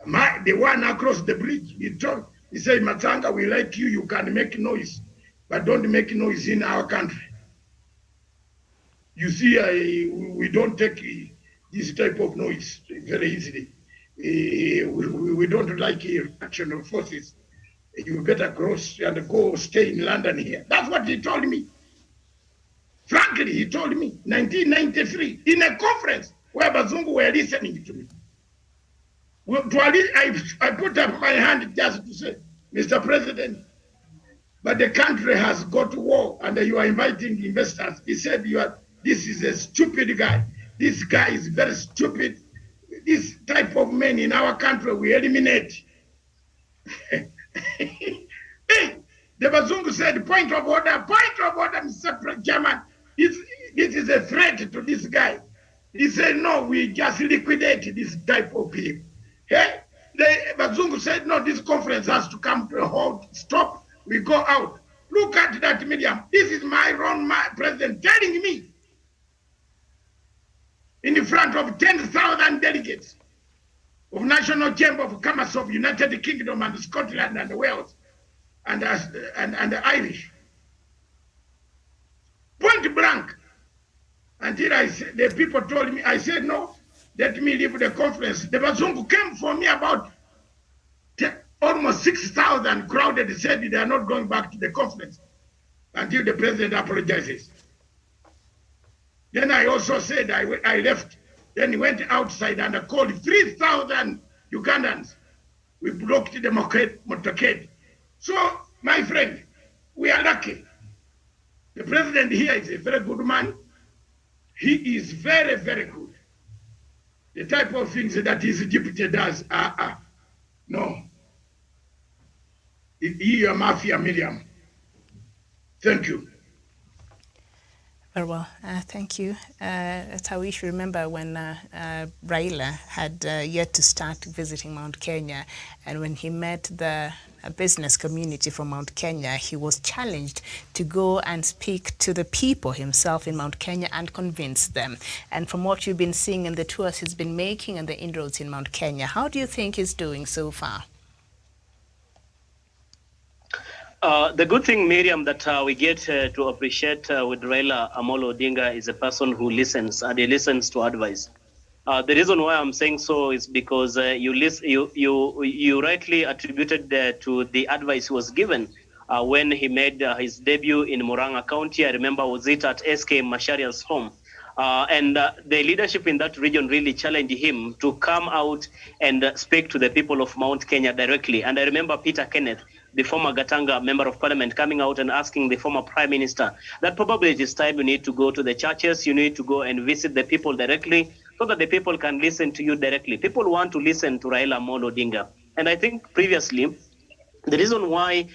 the one across the bridge, he said, Matanga, we like you, you can make noise, but don't make noise in our country. You see, we don't take this type of noise very easily. We don't like reaction of forces. You better cross and go stay in London here. That's what he told me. Frankly, he told me, 1993, in a conference where Bazungu were listening to me. I put up my hand just to say, Mr. President, but the country has got to war and you are inviting investors. He said, this is a stupid guy. This guy is very stupid. This type of men in our country, we eliminate. Hey, the Bazungu said, point of order, Mr. Chairman. This is a threat to this guy. He said, no, we just liquidate this type of people. Hey, the Bazungu said, no, this conference has to come to a halt. Stop. We go out. Look at that, Miriam. This is my president telling me in front of 10,000 delegates of National Chamber of Commerce of United Kingdom and Scotland and Wales and the Irish. Point blank. Until the people told me, I said, no, let me leave the conference. The Bazungu came for me about almost 6,000 crowded, said they are not going back to the conference until the president apologizes. Then I also said I left. Then he went outside and I called 3,000 Ugandans. We blocked the motorcade. So, my friend, we are lucky. The president here is a very good man. He is very, very good. The type of things that his deputy does, no. He a mafia, Miriam. Thank you. Very well, thank you. That's how we should remember when Raila had yet to start visiting Mount Kenya, and when he met the business community from Mount Kenya, he was challenged to go and speak to the people himself in Mount Kenya and convince them. And from what you've been seeing in the tours he's been making and the inroads in Mount Kenya, how do you think he's doing so far? The good thing, Miriam, that we get to appreciate with Raila Amolo Odinga is a person who listens, and he listens to advice. The reason why I'm saying so is because you rightly attributed to the advice he was given when he made his debut in Murang'a County. I remember was it at SK Masharia's home. And the leadership in that region really challenged him to come out and speak to the people of Mount Kenya directly. And I remember Peter Kenneth, the former Gatanga member of parliament, coming out and asking the former prime minister that probably it is time you need to go to the churches, you need to go and visit the people directly so that the people can listen to you directly. People want to listen to Raila Amolo Odinga. And I think previously, the reason why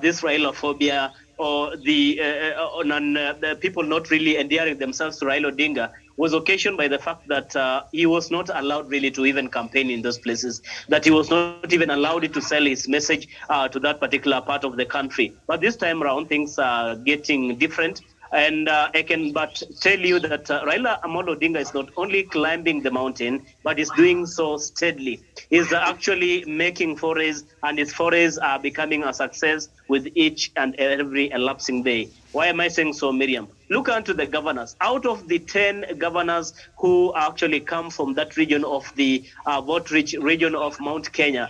this Raila phobia or the people not really endearing themselves to Raila Odinga was occasioned by the fact that he was not allowed really to even campaign in those places, that he was not even allowed to sell his message to that particular part of the country. But this time around, things are getting different. And I can but tell you that Raila Amolo Odinga is not only climbing the mountain, but is doing so steadily. He's actually making forays, and his forays are becoming a success with each and every elapsing day. Why am I saying so, Miriam? Look unto the governors. Out of the 10 governors who actually come from that region of the vote-rich region of Mount Kenya,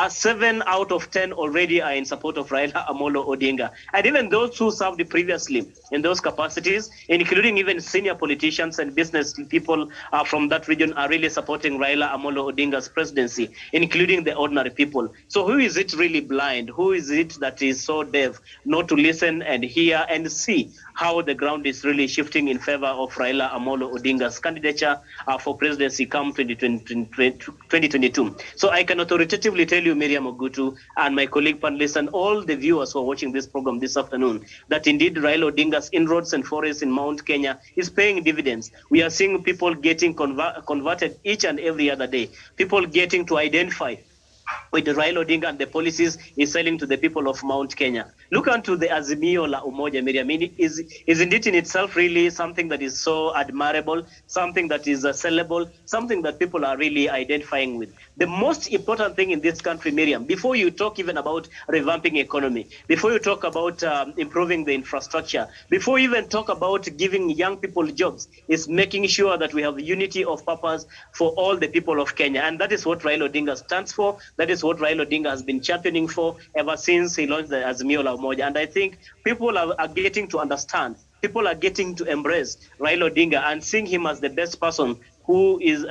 7 out of 10 already are in support of Raila Amolo Odinga. And even those who served previously in those capacities, including even senior politicians and business people from that region, are really supporting Raila Amolo Odinga's presidency, including the ordinary people. So who is it really blind? Who is it that is so deaf not to listen and hear and see how the ground is really shifting in favor of Raila Amolo Odinga's candidature for presidency come 2022. So I can authoritatively tell you, Miriam Ogutu, and my colleague panelists and all the viewers who are watching this program this afternoon, that indeed Raila Odinga's inroads and forays in Mount Kenya is paying dividends. We are seeing people getting converted each and every other day, people getting to identify with the Raila Odinga and the policies he's selling to the people of Mount Kenya. Look unto the Azimio la Umoja, Miriam. Is indeed in itself really something that is so admirable, something that is sellable, something that people are really identifying with. The most important thing in this country, Miriam, before you talk even about revamping economy, before you talk about improving the infrastructure, before you even talk about giving young people jobs, is making sure that we have unity of purpose for all the people of Kenya. And that is what Raila Odinga stands for. That is what Raila Odinga has been championing for ever since he launched the Azimio la Umoja. And I think people are getting to understand people are getting to embrace Raila Odinga and seeing him as the best person who is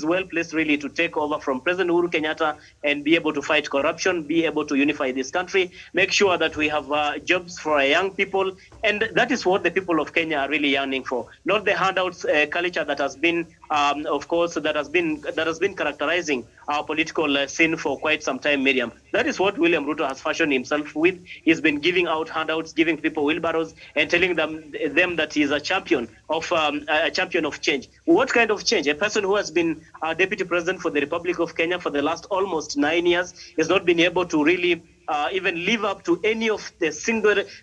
well placed really to take over from President Uhuru Kenyatta and be able to fight corruption, be able to unify this country, make sure that we have jobs for our young people, and that is what the people of Kenya are really yearning for. Not the handouts culture that has been, of course, that has been characterizing our political scene for quite some time, Miriam. That is what William Ruto has fashioned himself with. He's been giving out handouts, giving people wheelbarrows, and telling them that he is a champion of change. What kind of change? A person who has been deputy president for the Republic of Kenya for the last almost 9 years has not been able to really even live up to any of the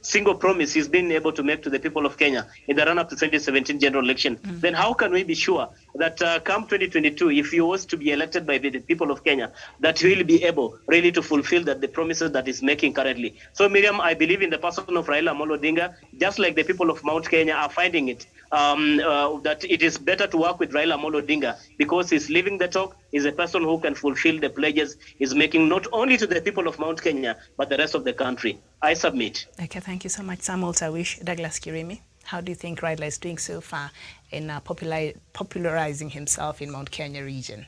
single promise he's been able to make to the people of Kenya in the run-up to 2017 general election. Then how can we be sure that come 2022, if he was to be elected by the people of Kenya, that he will be able really to fulfill the promises that he's making currently? So, Miriam, I believe in the person of Raila Amolo Odinga, just like the people of Mount Kenya are finding it, that it is better to work with Raila Amolo Odinga because he's living the talk, is a person who can fulfill the pledges he's making not only to the people of Mount Kenya, but the rest of the country. I submit. Okay, thank you so much, Samuel Tawish. Douglas Kirimi, how do you think Raila is doing so far in popularizing himself in Mount Kenya region?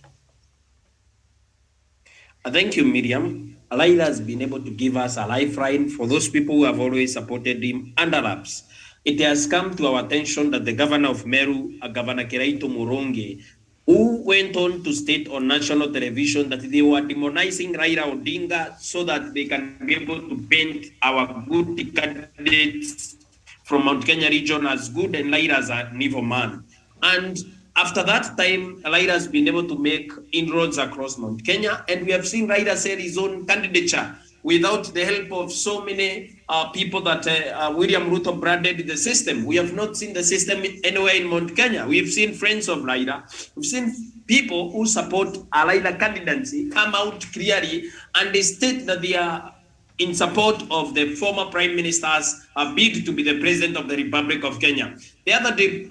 Thank you, Miriam. Raila has been able to give us a lifeline for those people who have always supported him under wraps. It has come to our attention that the governor of Meru, Governor Kiraito Muronge, who went on to state on national television that they were demonizing Raila Odinga so that they can be able to paint our good candidates from Mount Kenya region as good and Raila as an evil man. And after that time, Raila has been able to make inroads across Mount Kenya, and we have seen Raila sell his own candidature without the help of so many people that William Ruto branded the system. We have not seen the system anywhere in Mount Kenya. We've seen friends of Raila. We've seen people who support a Raila candidacy come out clearly and they state that they are in support of the former Prime Minister's bid to be the President of the Republic of Kenya. The other day,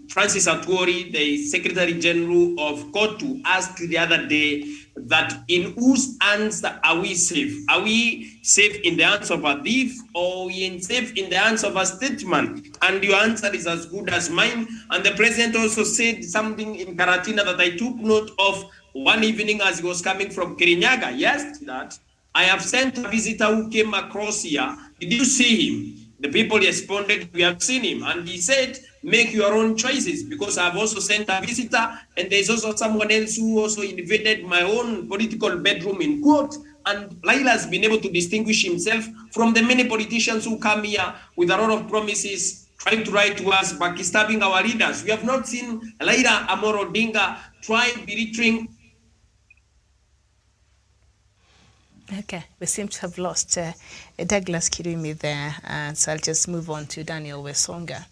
Francis Atwoli, the Secretary General of KOTU, asked the other day that in whose hands are we safe? Are we safe in the hands of a thief or are we safe in the hands of a statesman? And your answer is as good as mine. And the President also said something in Karatina that I took note of one evening as he was coming from Kirinyaga. Yes, that I have sent a visitor who came across here. Did you see him? The people responded, we have seen him. And he said, make your own choices, because I've also sent a visitor, and there's also someone else who also invaded my own political bedroom in court. And Raila has been able to distinguish himself from the many politicians who come here with a lot of promises, trying to write to us, backstabbing our leaders. We have not seen Raila Amolo Odinga try belittling. Okay, we seem to have lost Douglas Kirimi there, so I'll just move on to Daniel Wesonga.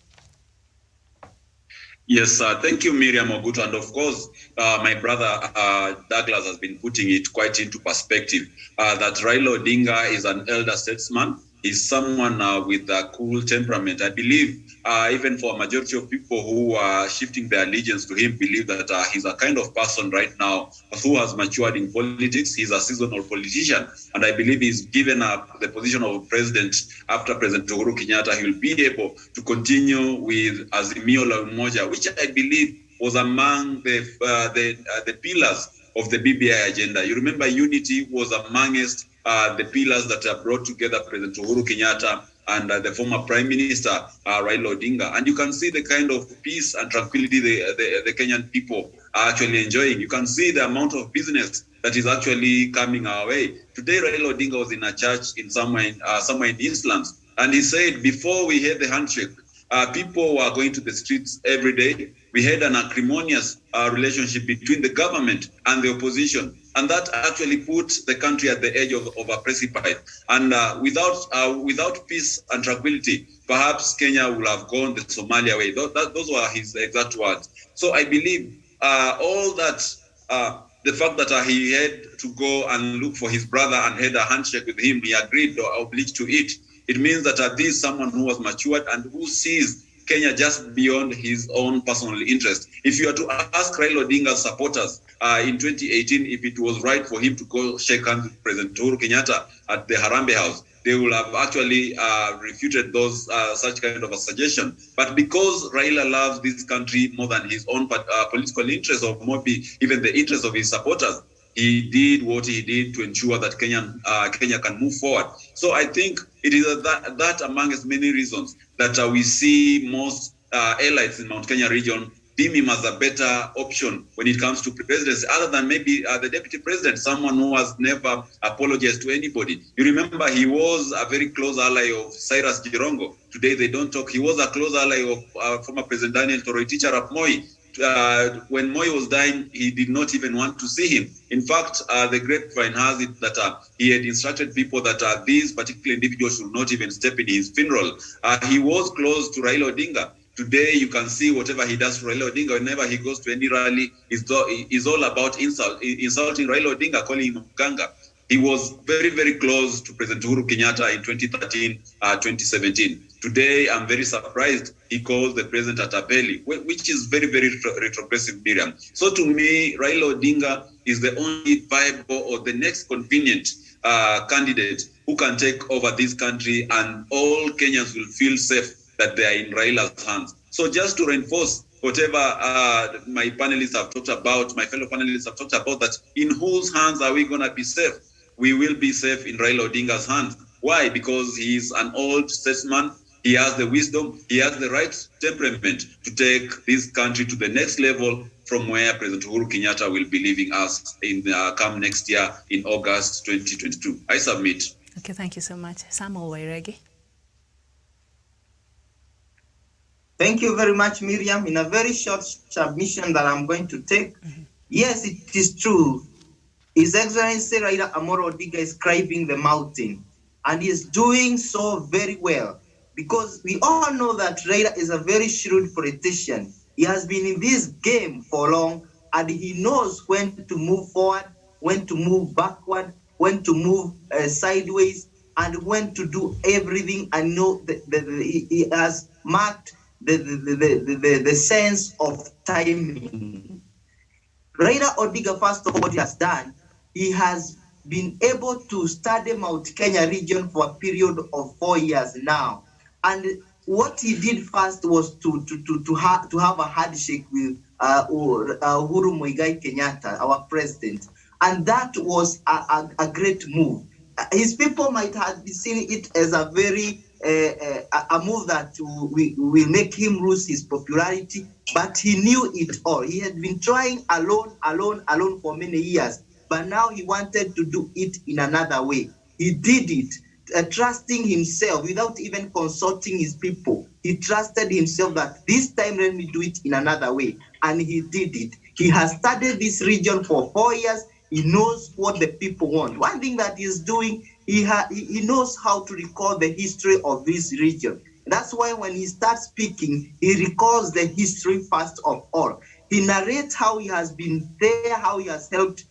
Yes, thank you, Miriam Ogutu. And of course, my brother Douglas has been putting it quite into perspective that Raila Odinga is an elder statesman. He's someone with a cool temperament. I believe even for a majority of people who are shifting their allegiance to him, believe that he's a kind of person right now who has matured in politics. He's a seasonal politician. And I believe he's given up the position of president after President Uhuru Kenyatta. He will be able to continue with Azimio la Umoja, which I believe was among the pillars of the BBI agenda. You remember unity was amongst the pillars that brought together President Uhuru Kenyatta and the former Prime Minister Raila Odinga. And you can see the kind of peace and tranquility the Kenyan people are actually enjoying. You can see the amount of business that is actually coming our way. Today, Raila Odinga was in a church in somewhere in the Eastlands, and he said, before we had the handshake, people were going to the streets every day. We had an acrimonious relationship between the government and the opposition. And that actually put the country at the edge of a precipice. And without peace and tranquility, perhaps Kenya would have gone the Somalia way. Those were his exact words. So I believe all that, the fact that he had to go and look for his brother and had a handshake with him, he agreed or obliged to it. It means that this is someone who was matured and who sees Kenya just beyond his own personal interest. If you are to ask Raila Odinga's supporters in 2018 if it was right for him to go shake hands with President Uhuru Kenyatta at the Harambee House, they will have actually refuted those such kind of a suggestion. But because Raila loves this country more than his own political interests, or maybe even the interests of his supporters, he did what he did to ensure that Kenya can move forward. So I think it is that amongst many reasons that we see most elites in Mount Kenya region deem him as a better option when it comes to presidency, other than maybe the deputy president, someone who has never apologized to anybody. You remember he was a very close ally of Cyrus Jirongo. Today they don't talk. He was a close ally of former President Daniel Toroitich arap Moi. When Moi was dying, he did not even want to see him. In fact, the grapevine has it that he had instructed people that these particular individuals should not even step in his funeral. He was close to Raila Odinga. Today, you can see whatever he does to Raila Odinga, whenever he goes to any rally, is all about insulting Raila Odinga, calling him Mganga. He was very, very close to President Uhuru Kenyatta in 2013, 2017. Today, I'm very surprised he calls the president a tapeli, which is very, very retrogressive, Miriam. So to me, Raila Odinga is the only viable or the next convenient candidate who can take over this country, and all Kenyans will feel safe that they are in Raila's hands. So just to reinforce whatever my panelists have talked about, my fellow panelists have talked about, that in whose hands are we going to be safe? We will be safe in Raila Odinga's hands. Why? Because he's an old statesman. He has the wisdom, he has the right temperament to take this country to the next level from where President Uhuru Kenyatta will be leaving us in come next year in August 2022. I submit. Okay, thank you so much. Samuel Wairegi. Thank you very much, Miriam. In a very short submission that I'm going to take, yes, it is true. His Excellency Raila Amolo Odinga is climbing the mountain, and he is doing so very well, because we all know that Raila is a very shrewd politician. He has been in this game for long, and he knows when to move forward, when to move backward, when to move sideways, and when to do everything. And know that he has marked the sense of timing. Raila Odinga, first of all, what he has done, he has been able to study Mount Kenya region for a period of 4 years now. And what he did first was to have a handshake with Uhuru Muigai Kenyatta, our president. And that was a great move. His people might have seen it as a very a move that will make him lose his popularity, but he knew it all. He had been trying alone for many years, but now he wanted to do it in another way. He did it, trusting himself without even consulting his people. He trusted himself that this time let me do it in another way, and he did it. He has studied this region for 4 years. He knows what the people want. One thing that he's doing, he knows how to recall the history of this region. That's why when he starts speaking, he recalls the history first of all. He narrates how he has been there, how he has helped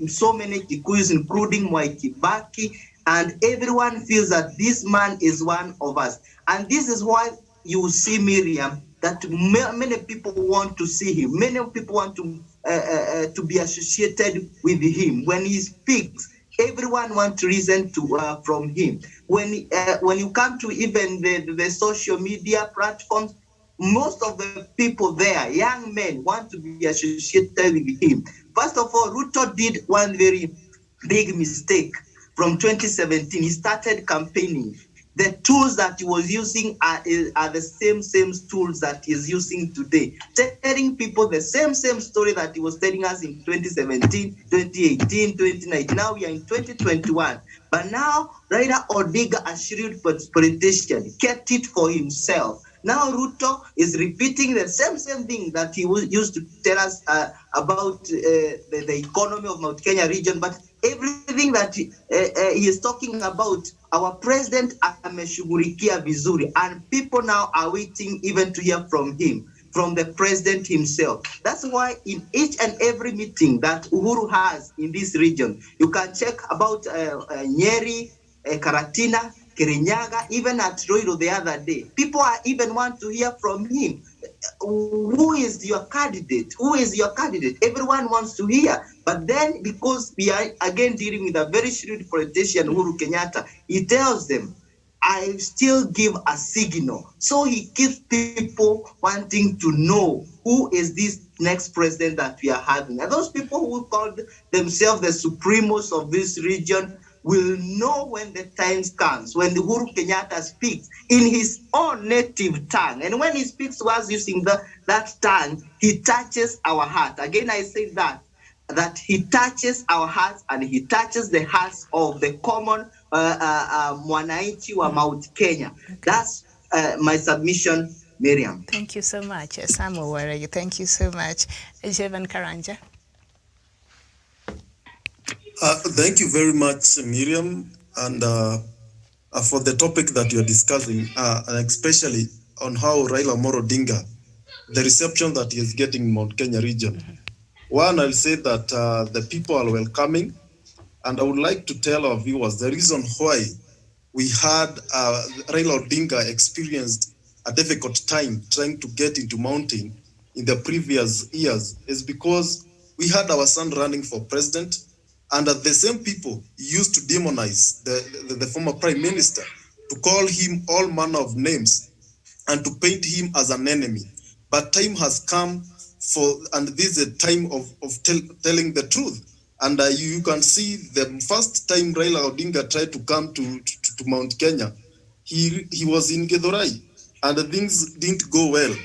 so many Kikuyus, including Mwai Kibaki, and everyone feels that this man is one of us. And this is why you see, Miriam, that many people want to see him. Many people want to be associated with him. When he speaks, everyone wants to listen from him. When you come to even the social media platforms, most of the people there, young men, want to be associated with him. First of all, Ruto did one very big mistake. From 2017, he started campaigning. The tools that he was using are the same tools that he's using today, telling people the same story that he was telling us in 2017, 2018, 2019. Now we are in 2021. But now Raila Odinga, a shrewd politician, kept it for himself. Now Ruto is repeating the same thing that he used to tell us about the economy of Mount Kenya region, but everything that he is talking about, our president ameshughulikia vizuri, and people now are waiting even to hear from him, from the president himself. That's why in each and every meeting that Uhuru has in this region, you can check about Nyeri, Karatina, Kirinyaga, even at Roiro the other day. People are even want to hear from him. who is your candidate? Who is your candidate? Everyone wants to hear. But then, because we are again dealing with a very shrewd politician, Uhuru Kenyatta, he tells them, I still give a signal. So he keeps people wanting to know who is this next president that we are having. And those people who call themselves the supremos of this region will know when the time comes, when the Uhuru Kenyatta speaks in his own native tongue. And when he speaks to us using that tongue, he touches our heart. Again, I say that he touches our hearts and he touches the hearts of the common mwananchi wa Mount Kenya. Okay. That's my submission, Miriam. Thank you so much, Samuel Waragi. Thank you so much, Jevan Karanja. Thank you very much, Miriam, and for the topic that you're discussing, and especially on how Raila Amolo Odinga, the reception that he is getting in Mount Kenya region. Mm-hmm. One, I'll say that the people are welcoming, and I would like to tell our viewers the reason why we had Raila Odinga experienced a difficult time trying to get into mountain in the previous years is because we had our son running for president, and the same people used to demonize the former prime minister, to call him all manner of names and to paint him as an enemy. But time has come and this is a time of telling the truth. And you can see the first time Raila Odinga tried to come to Mount Kenya, he was in Githurai and things didn't go well.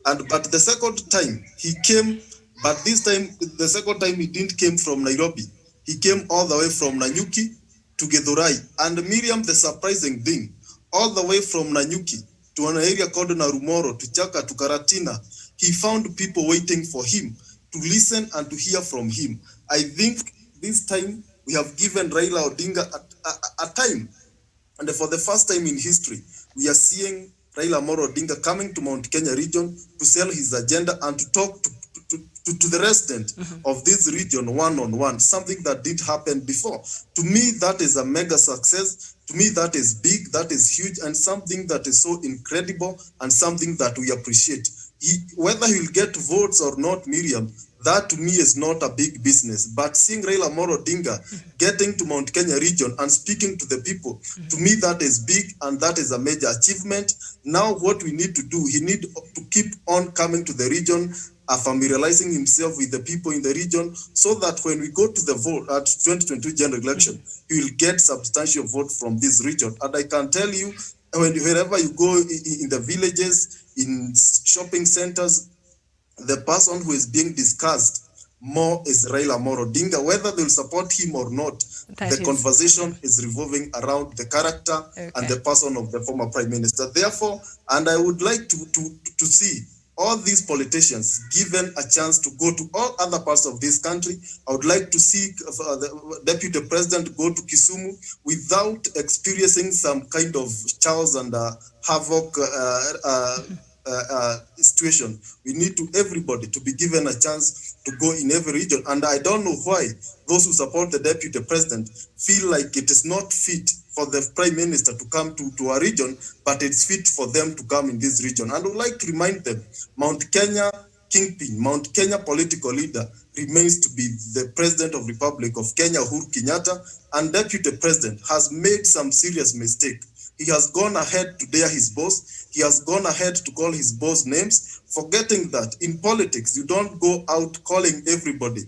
But the second time he came, but this time, the second time he didn't came from Nairobi. He came all the way from Nanyuki to Githurai. And Miriam, the surprising thing, all the way from Nanyuki to an area called Narumoro, to Chaka, to Karatina, he found people waiting for him to listen and to hear from him. I think this time we have given Raila Odinga a time. And for the first time in history, we are seeing Raila Amolo Odinga coming to Mount Kenya region to sell his agenda and to talk to the resident of this region one-on-one, something that didn't happen before. To me, that is a mega success. To me, that is big, that is huge, and something that is so incredible and something that we appreciate. Whether he'll get votes or not, Miriam, that to me is not a big business. But seeing Raila Amolo Odinga getting to Mount Kenya region and speaking to the people, to me that is big and that is a major achievement. Now what we need to do, he need to keep on coming to the region, familiarizing himself with the people in the region, so that when we go to the vote at 2022 general election, he will get substantial vote from this region. And I can tell you, wherever you go in the villages, in shopping centers, the person who is being discussed more is Raila Amolo Odinga. Whether they'll support him or not, the conversation is revolving around the character and the person of the former prime minister. Therefore, and I would like to see all these politicians given a chance to go to all other parts of this country. I would like to see the deputy president go to Kisumu without experiencing some kind of chaos and havoc situation. We need everybody to be given a chance to go in every region. And I don't know why those who support the deputy president feel like it is not fit for the prime minister to come to a region, but it's fit for them to come in this region. And I would like to remind them, Mount Kenya kingpin, Mount Kenya political leader remains to be the president of Republic of Kenya, Uhuru Kenyatta, and deputy president has made some serious mistake. He has gone ahead to dare his boss. He has gone ahead to call his boss names, forgetting that in politics, you don't go out calling everybody,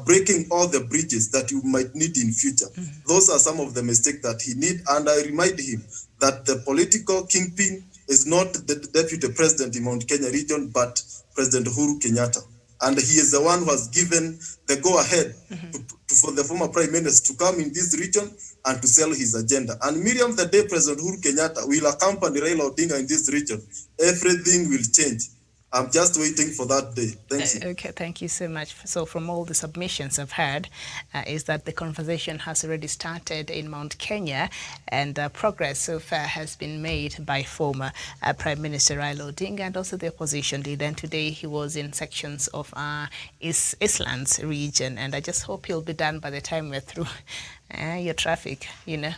breaking all the bridges that you might need in future. Those are some of the mistakes that he need. And I remind him that the political kingpin is not the deputy president in Mount Kenya region, but President Uhuru Kenyatta. And he is the one who has given the go-ahead for the former prime minister to come in this region and to sell his agenda. And Miriam, the day President Uhuru Kenyatta will accompany Raila Odinga in this region, everything will change. I'm just waiting for that day. Thank you. Okay, thank you so much. So from all the submissions I've heard, is that the conversation has already started in Mount Kenya, and progress so far has been made by former Prime Minister Raila Odinga and also the opposition leader. And today he was in sections of Eastlands region, and I just hope he'll be done by the time we're through Your traffic, you know.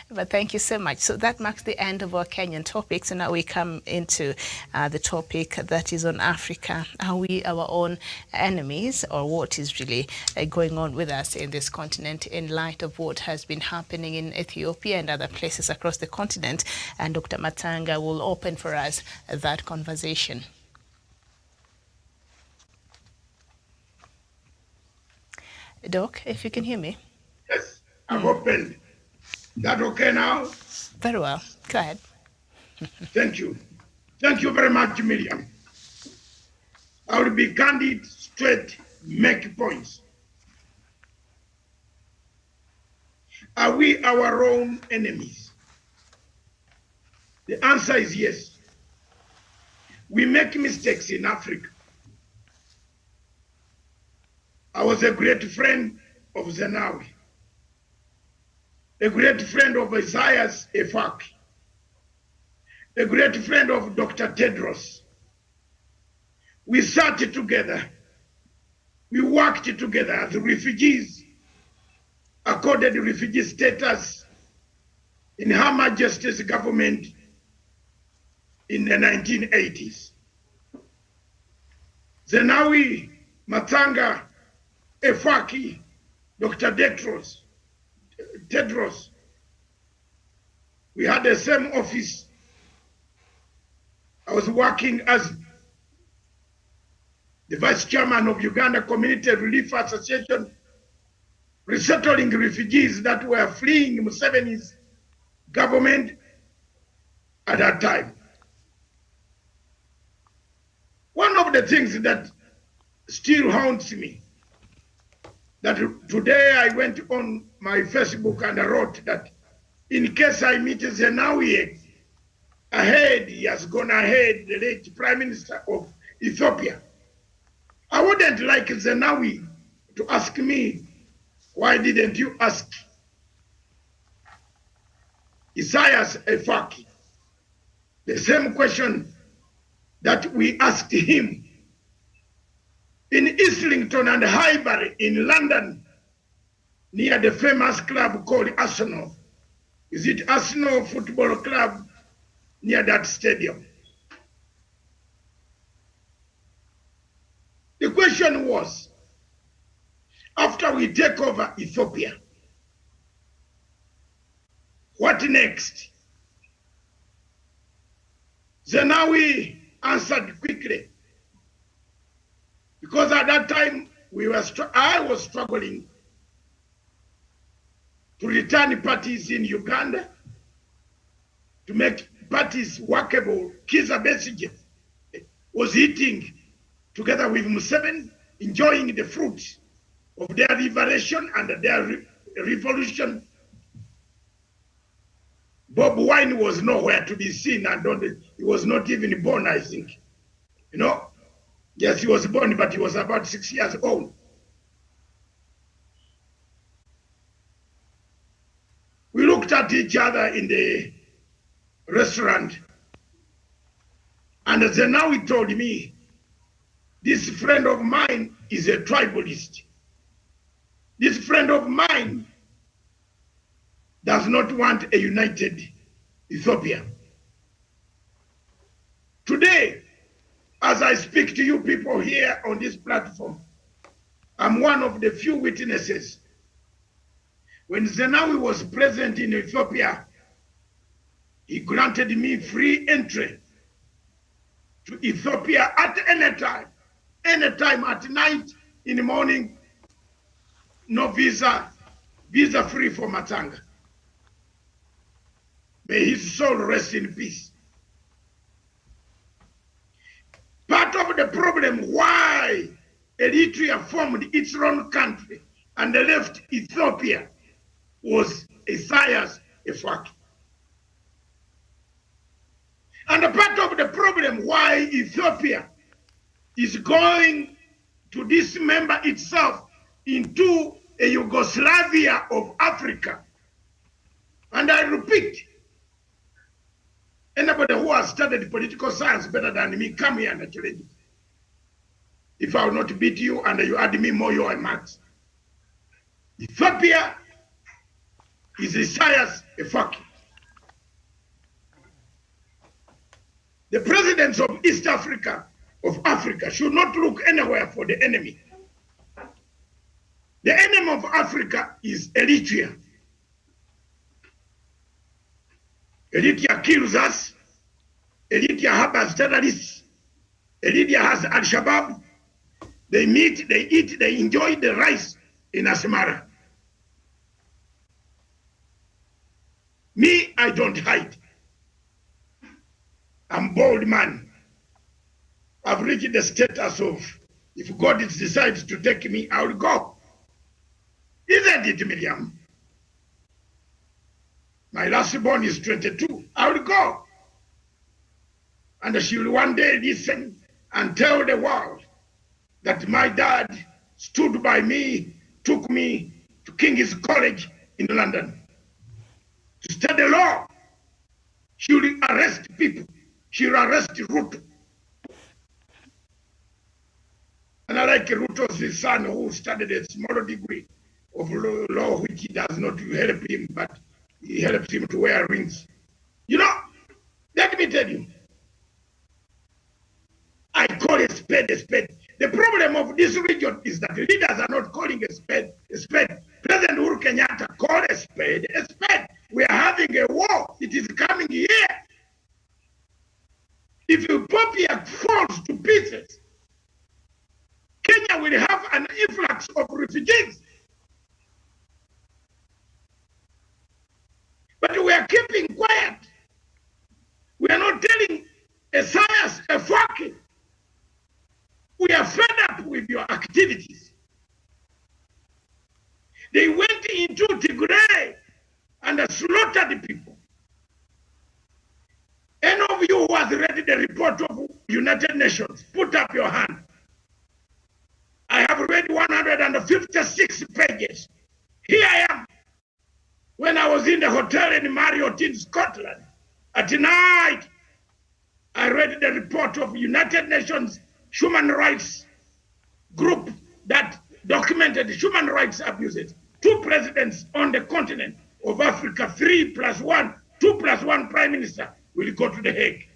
But thank you so much. So that marks the end of our Kenyan topic. So now we come into the topic that is on Africa. Are we our own enemies, or what is really going on with us in this continent in light of what has been happening in Ethiopia and other places across the continent? And Dr. Matsanga will open for us that conversation. Doc, if you can hear me. Yes, I've opened. That okay now? Very well. Go ahead. Thank you. Thank you very much, Miriam. I will be candid, straight, make points. Are we our own enemies? The answer is yes. We make mistakes in Africa. I was a great friend of Zenawi, a great friend of Isaias Efaki, a great friend of Dr. Tedros. We sat together. We worked together as refugees, accorded refugee status in Her Majesty's government in the 1980s. Zenawi, Matsanga, Efaki, Dr. Tedros, we had the same office. I was working as the vice chairman of Uganda Community Relief Association, resettling refugees that were fleeing Museveni's government at that time. One of the things that still haunts me, that today I went on my Facebook and I wrote that in case I meet Zenawi ahead, he has gone ahead, the late Prime Minister of Ethiopia. I wouldn't like Zenawi to ask me, why didn't you ask Isaias Efaki the same question that we asked him in Islington and Highbury in London, near the famous club called Arsenal. Is it Arsenal Football Club, near that stadium? The question was, after we take over Ethiopia, what next? Zenawi answered quickly, because at that time I was struggling to return parties in Uganda, to make parties workable. Kizza Besigye was eating together with Museveni, enjoying the fruits of their liberation and their revolution. Bob Wine was nowhere to be seen, and he was not even born, I think. You know? Yes, he was born, but he was about 6 years old. We looked at each other in the restaurant, and Zenawi told me, this friend of mine is a tribalist. This friend of mine does not want a united Ethiopia. Today, as I speak to you people here on this platform, I'm one of the few witnesses. When Zenawi was present in Ethiopia, he granted me free entry to Ethiopia at any time at night, in the morning, no visa free for Matsanga. May his soul rest in peace. Part of the problem why Eritrea formed its own country and left Ethiopia was Isaias Efaki. And a part of the problem why Ethiopia is going to dismember itself into a Yugoslavia of Africa. And I repeat, anybody who has studied political science better than me, come here and challenge it. If I will not beat you and you add me more, you are max. Ethiopia is Isaias Afwerki. The presidents of East Africa, should not look anywhere for the enemy. The enemy of Africa is Eritrea. Eritrea kills us. Eritrea harbors terrorists. Eritrea has Al-Shabaab. They meet, they eat, they enjoy the rice in Asmara. Me, I don't hide. I'm a bold man. I've reached the status of, if God decides to take me, I will go. Isn't it, Miriam? My last born is 22. I will go. And she will one day listen and tell the world that my dad stood by me, took me to King's College in London to study law. She will arrest people. She will arrest Ruto. And I like Ruto's son who studied a small degree of law, which does not help him, but he helps him to wear rings. You know, let me tell you, I call a spade a spade. The problem of this region is that the leaders are not calling a spade a spade. President Uhuru Kenyatta called a spade a spade. We are having a war. It is coming here. If Ethiopia falls to pieces, Kenya will have an influx of refugees. But we are keeping quiet. We are not telling Isaias Afwerki. We are fed up with your activities. They went into Tigray and slaughtered people. Any of you who has read the report of United Nations, put up your hand. I have read 156 pages. Here I am. When I was in the hotel in Marriott in Scotland, at night, I read the report of United Nations human rights group that documented human rights abuses. 2 presidents on the continent of Africa, 3 + 1, 2 + 1 prime minister will go to The Hague.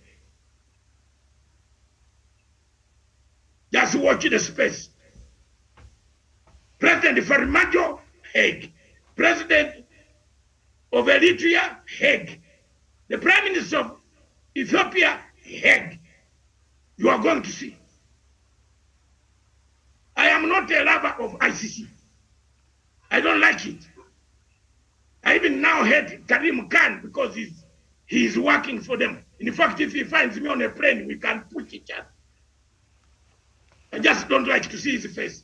Just watch the space. President Farmajo, Hague. President of Eritrea, Hague. The Prime Minister of Ethiopia, Hague. You are going to see. I am not a lover of ICC. I don't like it. I even now hate Karim Khan because he's working for them. In fact, if he finds me on a plane, we can push each other. I just don't like to see his face.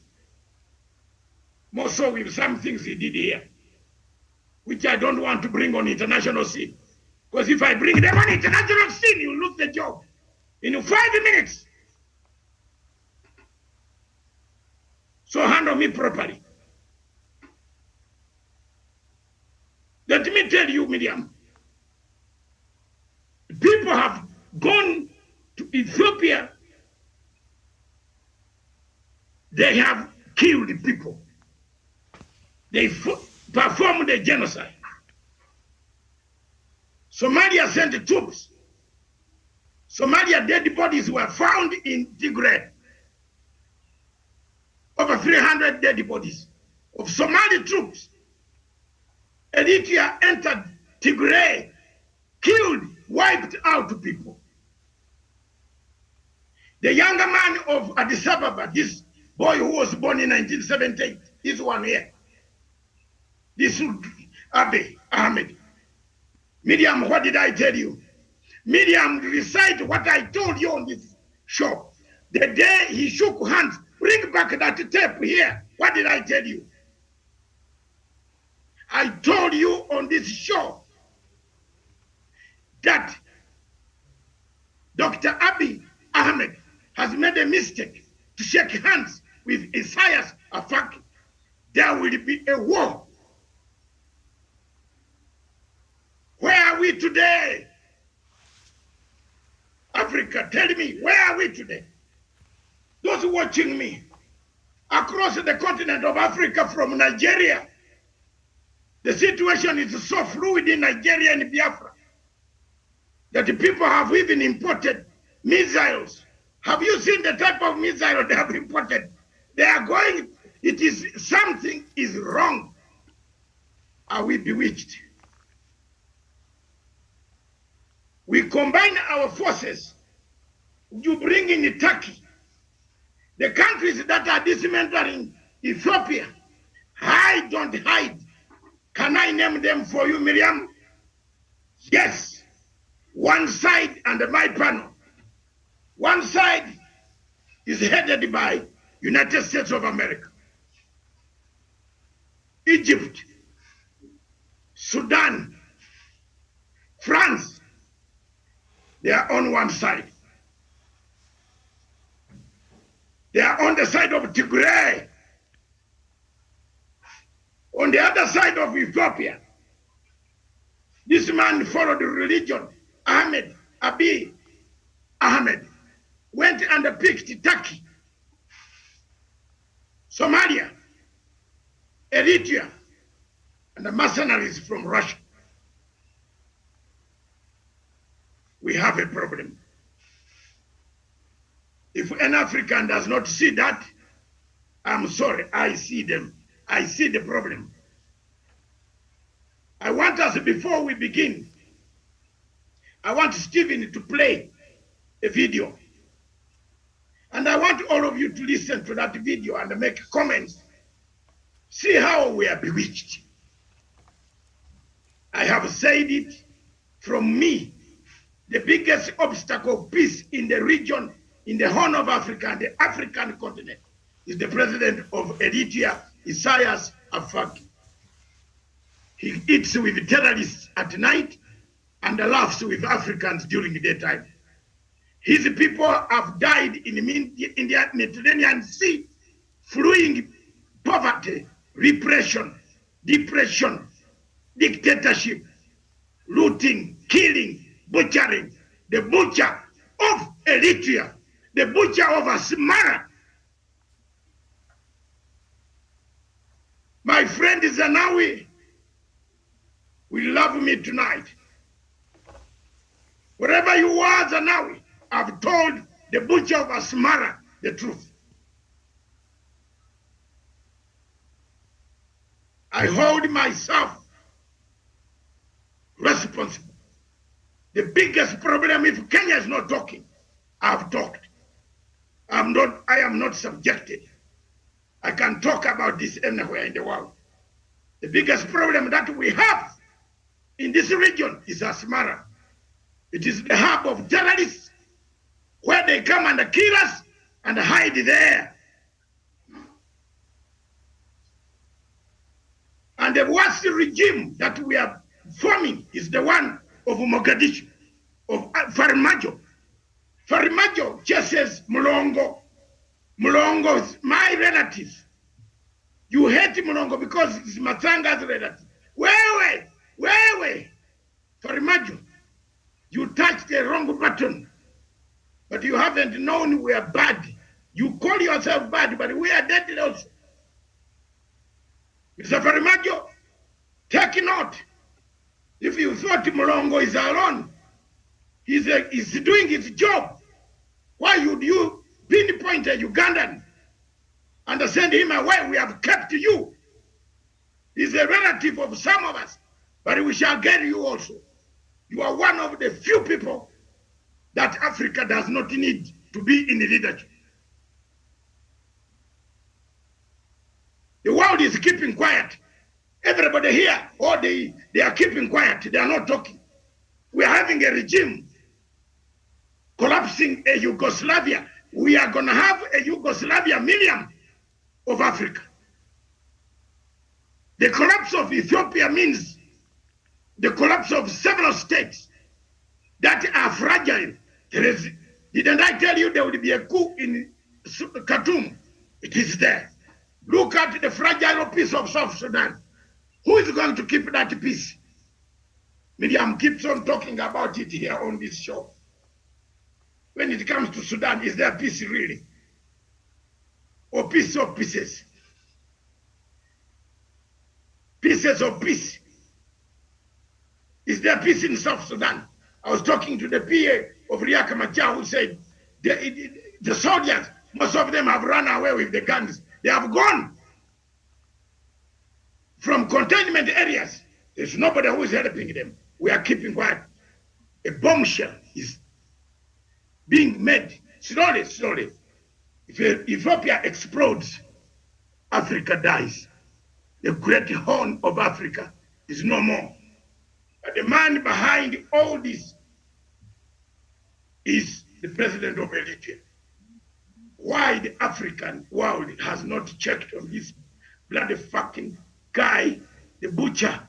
More so with some things he did here, which I don't want to bring on international scene. Because if I bring them on international scene, you lose the job in 5 minutes. So handle me properly. Let me tell you, Miriam, people have gone to Ethiopia. They have killed people. They performed a genocide. Somalia sent troops. Somalia dead bodies were found in Tigray. Over 300 dead bodies of Somali troops. Eritrea entered Tigray, killed, wiped out people. The younger man of Addis Ababa, this boy who was born in 1978, this one here, this Abiy Ahmed. Miriam, what did I tell you? Miriam, recite what I told you on this show. The day he shook hands, bring back that tape here. What did I tell you? I told you on this show that Dr. Abiy Ahmed has made a mistake to shake hands with Isaias Afwerki. There will be a war. Where are we today? Africa, tell me, where are we today? Those watching me across the continent of Africa, from Nigeria, The situation is so fluid in Nigeria and Biafra that the people have even imported missiles. Have you seen the type of missile they have imported? They are going, it is, something is wrong. Are we bewitched? We combine our forces. You bring in Turkey. The countries that are dismantling Ethiopia. Hide, don't hide. Can I name them for you, Miriam? Yes. One side under my panel. One side is headed by United States of America. Egypt, Sudan, France, they are on one side. They are on the side of Tigray. On the other side of Ethiopia, this man followed the religion. Abiy Ahmed went and picked Turkey, Somalia, Eritrea, and the mercenaries from Russia. We have a problem. If an African does not see that, I'm sorry, I see them. I see the problem. I want us, before we begin, I want Stephen to play a video. And I want all of you to listen to that video and make comments. See how we are bewitched. I have said it from me. The biggest obstacle of peace in the region, in the Horn of Africa and the African continent, is the president of Eritrea, Isaias Afwerki. He eats with terrorists at night and laughs with Africans during the daytime. His people have died in the Mediterranean Sea, fleeing poverty, repression, depression, dictatorship, looting, killing, butchering. The butcher of Eritrea, the butcher of Asmara. My friend Zanawi will love me tonight. Wherever you are, Zanawi, I've told the butcher of Asmara the truth. I hold myself responsible. The biggest problem, if Kenya is not talking, I've talked. I am not subjected. I can talk about this anywhere in the world. The biggest problem that we have in this region is Asmara. It is the hub of terrorists where they come and kill us and hide there. And the worst regime that we are forming is the one of Mogadishu, of Farmajo. Farmajo chases Mulongo. Mulongo is my relative. You hate Mulongo because it's Matsanga's relative. Wait. Farmajo, you touched the wrong button. But you haven't known we are bad. You call yourself bad, but we are dead also. Mr. Farmajo, take note. If you thought Mulongo is alone, he's doing his job. Why would you pinpoint a Ugandan and send him away? We have kept you. He's a relative of some of us, but we shall get you also. You are one of the few people that Africa does not need to be in the leadership. The world is keeping quiet. Everybody here, they are keeping quiet. They are not talking. We are having a regime collapsing a Yugoslavia. We are going to have a Yugoslavia million of Africa. The collapse of Ethiopia means the collapse of several states that are fragile. Didn't I tell you there will be a coup in Khartoum? It is there. Look at the fragile peace of South Sudan. Who is going to keep that peace? Miriam keeps on talking about it here on this show. When it comes to Sudan, is there peace really? Or peace of pieces? Peace promises of peace. Is there peace in South Sudan? I was talking to the PA of Riek Machar who said the soldiers, most of them have run away with the guns. They have gone from containment areas. There's nobody who is helping them. We are keeping quiet. A bombshell is being made slowly, slowly. If Ethiopia explodes, Africa dies. The great horn of Africa is no more. But the man behind all this is the president of Eritrea. Why the African world has not checked on this bloody fucking guy, the butcher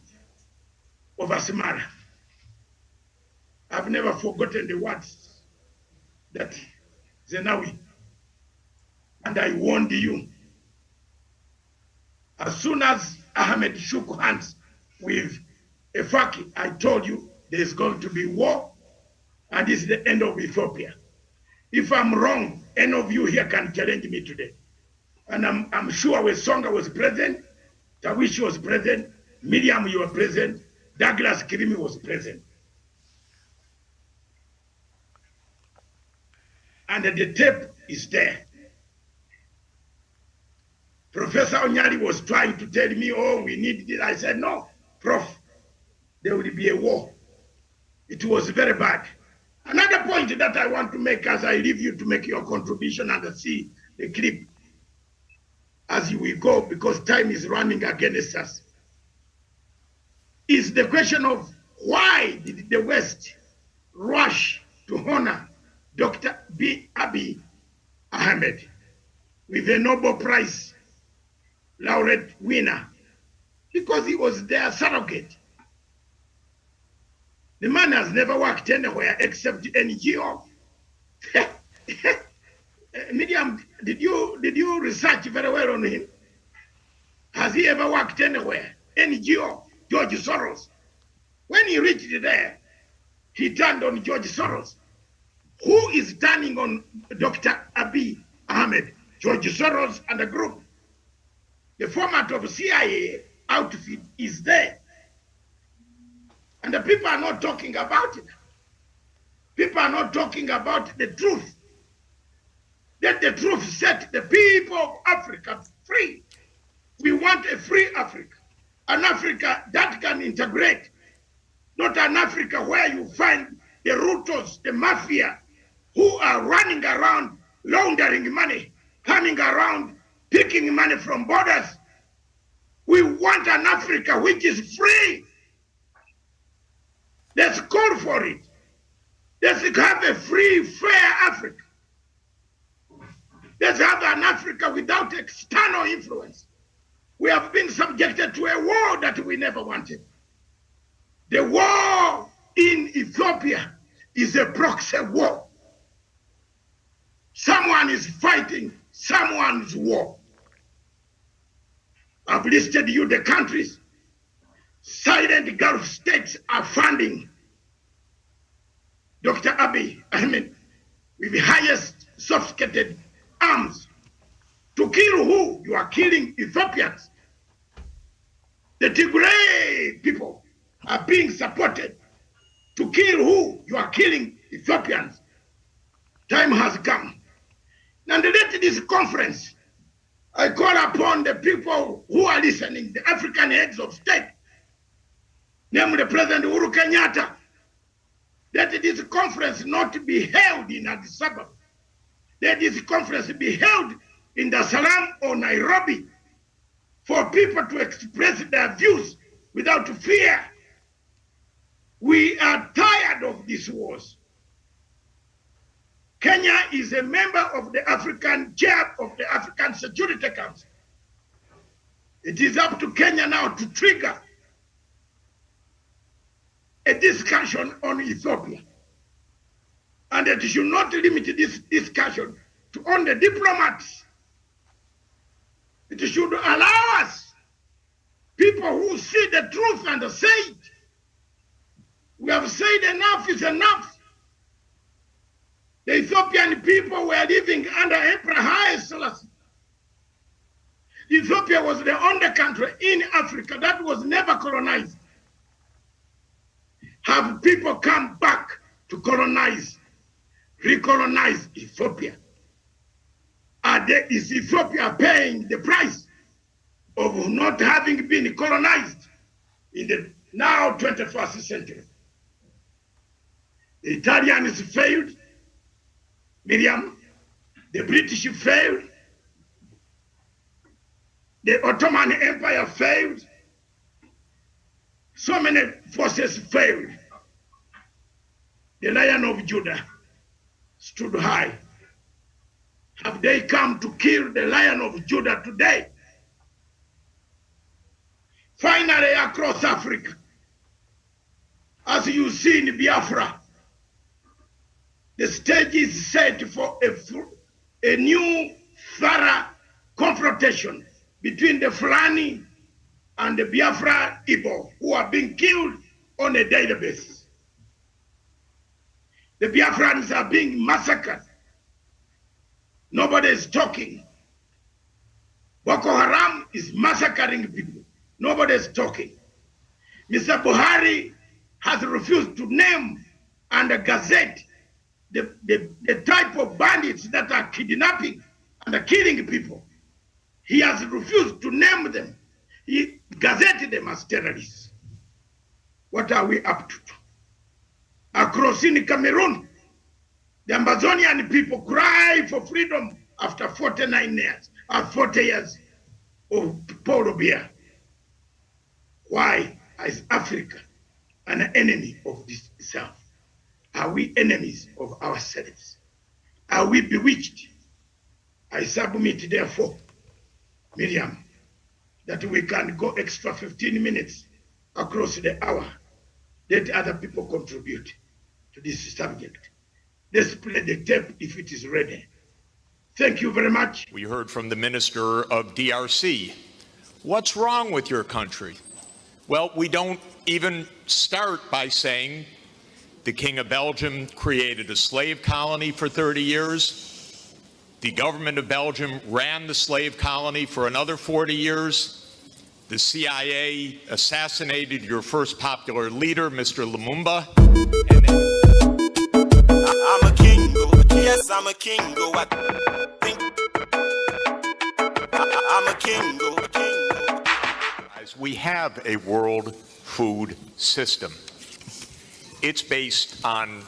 of Asmara? I've never forgotten the words that Zenawi, and I warned you. As soon as Ahmed shook hands with Efaki, I told you there's going to be war, and this is the end of Ethiopia. If I'm wrong, any of you here can challenge me today. And I'm sure Wesonga was present, Tawishi was present, Miriam, you were present, Douglas Kirimi was present. And the tape is there. Professor Onyari was trying to tell me, oh, we need this. I said, no, Prof, there will be a war. It was very bad. Another point that I want to make as I leave you to make your contribution and see the clip as we go, because time is running against us, is the question of why did the West rush to honor Dr. Abiy Ahmed with a Nobel Prize laureate winner? Because he was their surrogate. The man has never worked anywhere except NGO. Miriam, did you research very well on him? Has he ever worked anywhere? NGO, George Soros. When he reached there, he turned on George Soros. Who is turning on Dr. Abiy Ahmed? George Soros and the group. The format of CIA outfit is there. And the people are not talking about it. People are not talking about the truth. Let the truth set the people of Africa free. We want a free Africa. An Africa that can integrate. Not an Africa where you find the Rutos, the mafia, who are running around laundering money, coming around picking money from borders. We want an Africa which is free. Let's call for it. Let's have a free, fair Africa. Let's have an Africa without external influence. We have been subjected to a war that we never wanted. The war in Ethiopia is a proxy war. Someone is fighting someone's war. I've listed you the countries. Silent Gulf states are funding Dr. Abiy Ahmed with the highest sophisticated arms. To kill who? You are killing Ethiopians. The Tigray people are being supported. To kill who? You are killing Ethiopians. Time has come. Now let this conference, I call upon the people who are listening, the African heads of state, namely President UHURU Kenyatta, that this conference not be held in Addis Ababa. Let this conference be held in Dar es Salaam or Nairobi for people to express their views without fear. We are tired of these wars. Kenya is a member of the African chair of the African Security Council. It is up to Kenya now to trigger a discussion on Ethiopia. And it should not limit this discussion to only diplomats. It should allow us, people who see the truth and say it. We have said enough is enough. The Ethiopian people were living under Emperor Haile Selassie. Ethiopia was the only country in Africa that was never colonized. Have people come back to colonize, recolonize Ethiopia? Is Ethiopia paying the price of not having been colonized in the now 21st century? The Italians failed, Miriam. The British failed. The Ottoman Empire failed. So many forces failed. The Lion of Judah stood high. Have they come to kill the Lion of Judah today? Finally, across Africa, as you see in Biafra, the stage is set for a new thorough confrontation between the Fulani and the Biafra Igbo, who are being killed on a daily basis. The Biafrans are being massacred. Nobody is talking. Boko Haram is massacring people. Nobody is talking. Mr. Buhari has refused to name and gazette the type of bandits that are kidnapping and killing people. He has refused to name them. He gazetted them as terrorists. What are we up to? Across in Cameroon, the Amazonian people cry for freedom after 40 years of polar bear. Why is Africa an enemy of itself? Are we enemies of ourselves? Are we bewitched? I submit, therefore, Miriam, that we can go extra 15 minutes across the hour. Let other people contribute to this subject. Let's play the tape if it is ready. Thank you very much. We heard from the Minister of DRC. What's wrong with your country? Well, we don't even start by saying the King of Belgium created a slave colony for 30 years. The government of Belgium ran the slave colony for another 40 years. The CIA assassinated your first popular leader, Mr. Lumumba. I'm a king, yes, I'm a king, I'm a king, We have a world food system. It's based on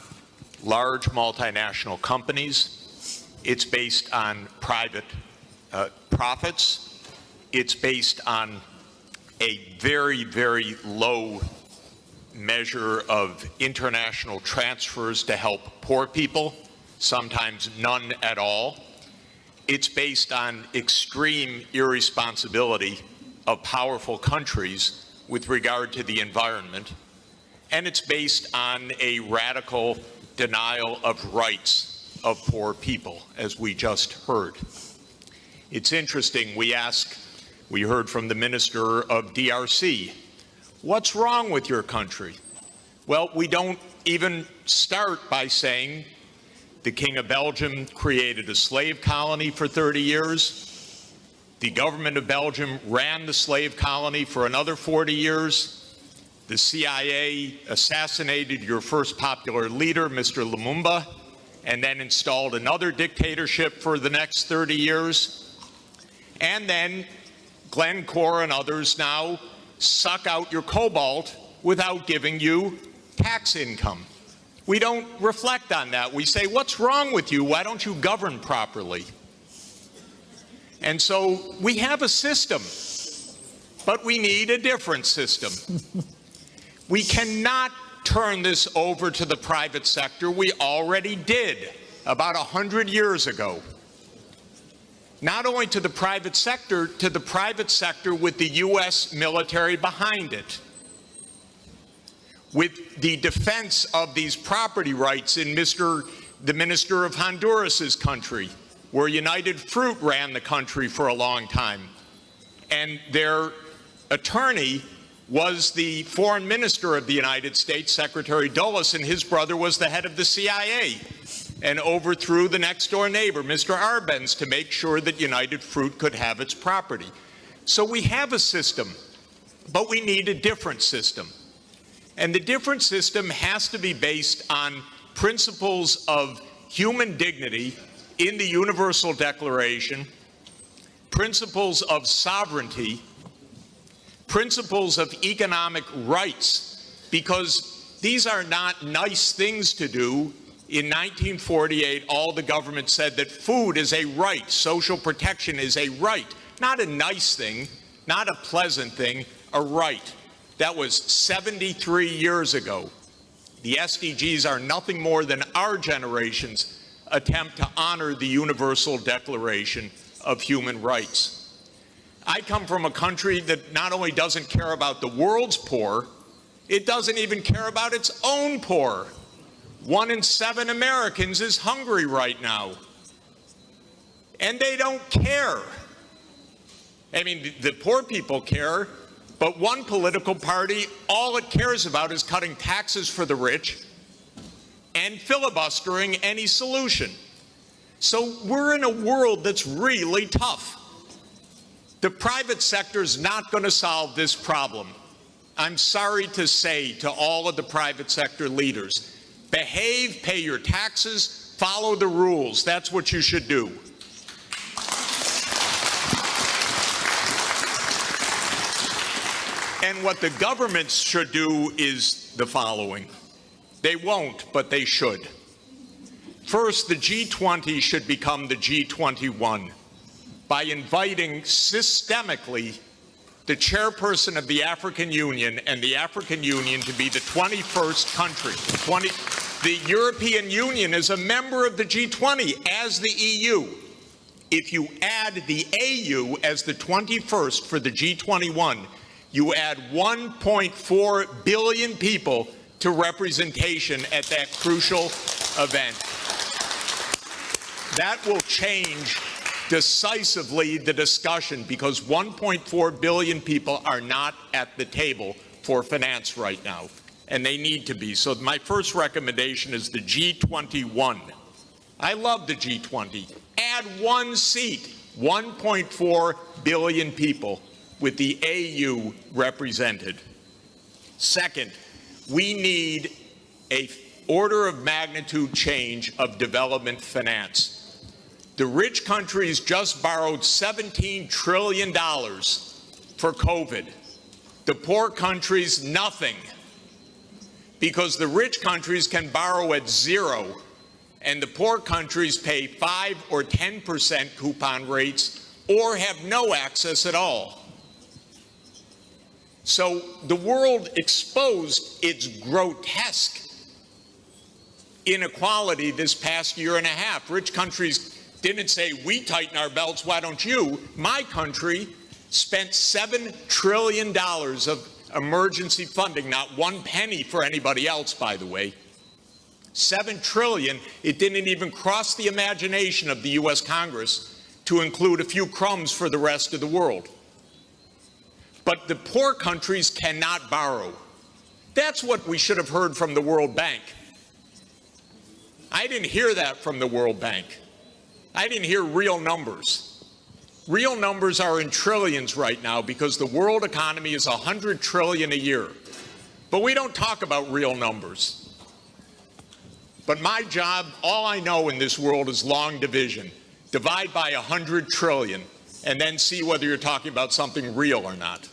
large multinational companies. It's based on private profits. It's based on a very, very low measure of international transfers to help poor people, sometimes none at all. It's based on extreme irresponsibility of powerful countries with regard to the environment. And it's based on a radical denial of rights of poor people, as we just heard. It's interesting, we heard from the Minister of DRC, what's wrong with your country? Well, we don't even start by saying the King of Belgium created a slave colony for 30 years. The government of Belgium ran the slave colony for another 40 years. The CIA assassinated your first popular leader, Mr. Lumumba, and then installed another dictatorship for the next 30 years. And then Glencore and others now suck out your cobalt without giving you tax income. We don't reflect on that. We say, what's wrong with you? Why don't you govern properly? And so we have a system, but we need a different system. We cannot turn this over to the private sector. We already did about 100 years ago. Not only to the private sector with the U.S. military behind it, with the defense of these property rights in the Minister of Honduras's country, where United Fruit ran the country for a long time. And their attorney was the foreign minister of the United States, Secretary Dulles, and his brother was the head of the CIA and overthrew the next door neighbor, Mr. Arbenz, to make sure that United Fruit could have its property. So we have a system, but we need a different system. And the different system has to be based on principles of human dignity in the Universal Declaration, principles of sovereignty, principles of economic rights, because these are not nice things to do. In 1948, all the government said that food is a right, social protection is a right, not a nice thing, not a pleasant thing, a right. That was 73 years ago. The SDGs are nothing more than our generation's attempt to honor the Universal Declaration of Human Rights. I come from a country that not only doesn't care about the world's poor, it doesn't even care about its own poor. 1 in 7 Americans is hungry right now. And they don't care. I mean, the poor people care, but one political party, all it cares about is cutting taxes for the rich and filibustering any solution. So we're in a world that's really tough. The private sector is not going to solve this problem. I'm sorry to say to all of the private sector leaders, behave, pay your taxes, follow the rules. That's what you should do. And what the governments should do is the following. They won't, but they should. First, the G20 should become the G21 by inviting systemically the chairperson of the African Union and the African Union to be the 21st country. The European Union is a member of the G20 as the EU. If you add the AU as the 21st for the G21, you add 1.4 billion people to representation at that crucial event. That will change decisively the discussion, because 1.4 billion people are not at the table for finance right now, and they need to be. So my first recommendation is the G21. I love the G20. Add one seat, 1.4 billion people with the AU represented. Second, we need an order of magnitude change of development finance. The rich countries just borrowed $17 trillion for COVID. The poor countries, nothing. Because the rich countries can borrow at 0, and the poor countries pay 5 or 10% coupon rates or have no access at all. So the world exposed its grotesque inequality this past year and a half. Rich countries didn't say, we tighten our belts, why don't you? My country spent $7 trillion of emergency funding, not one penny for anybody else, by the way. $7 trillion, it didn't even cross the imagination of the US Congress to include a few crumbs for the rest of the world. But the poor countries cannot borrow. That's what we should have heard from the World Bank. I didn't hear that from the World Bank. I didn't hear real numbers. Real numbers are in trillions right now because the world economy is $100 trillion a year. But we don't talk about real numbers. But my job, all I know in this world is long division. Divide by 100 trillion and then see whether you're talking about something real or not.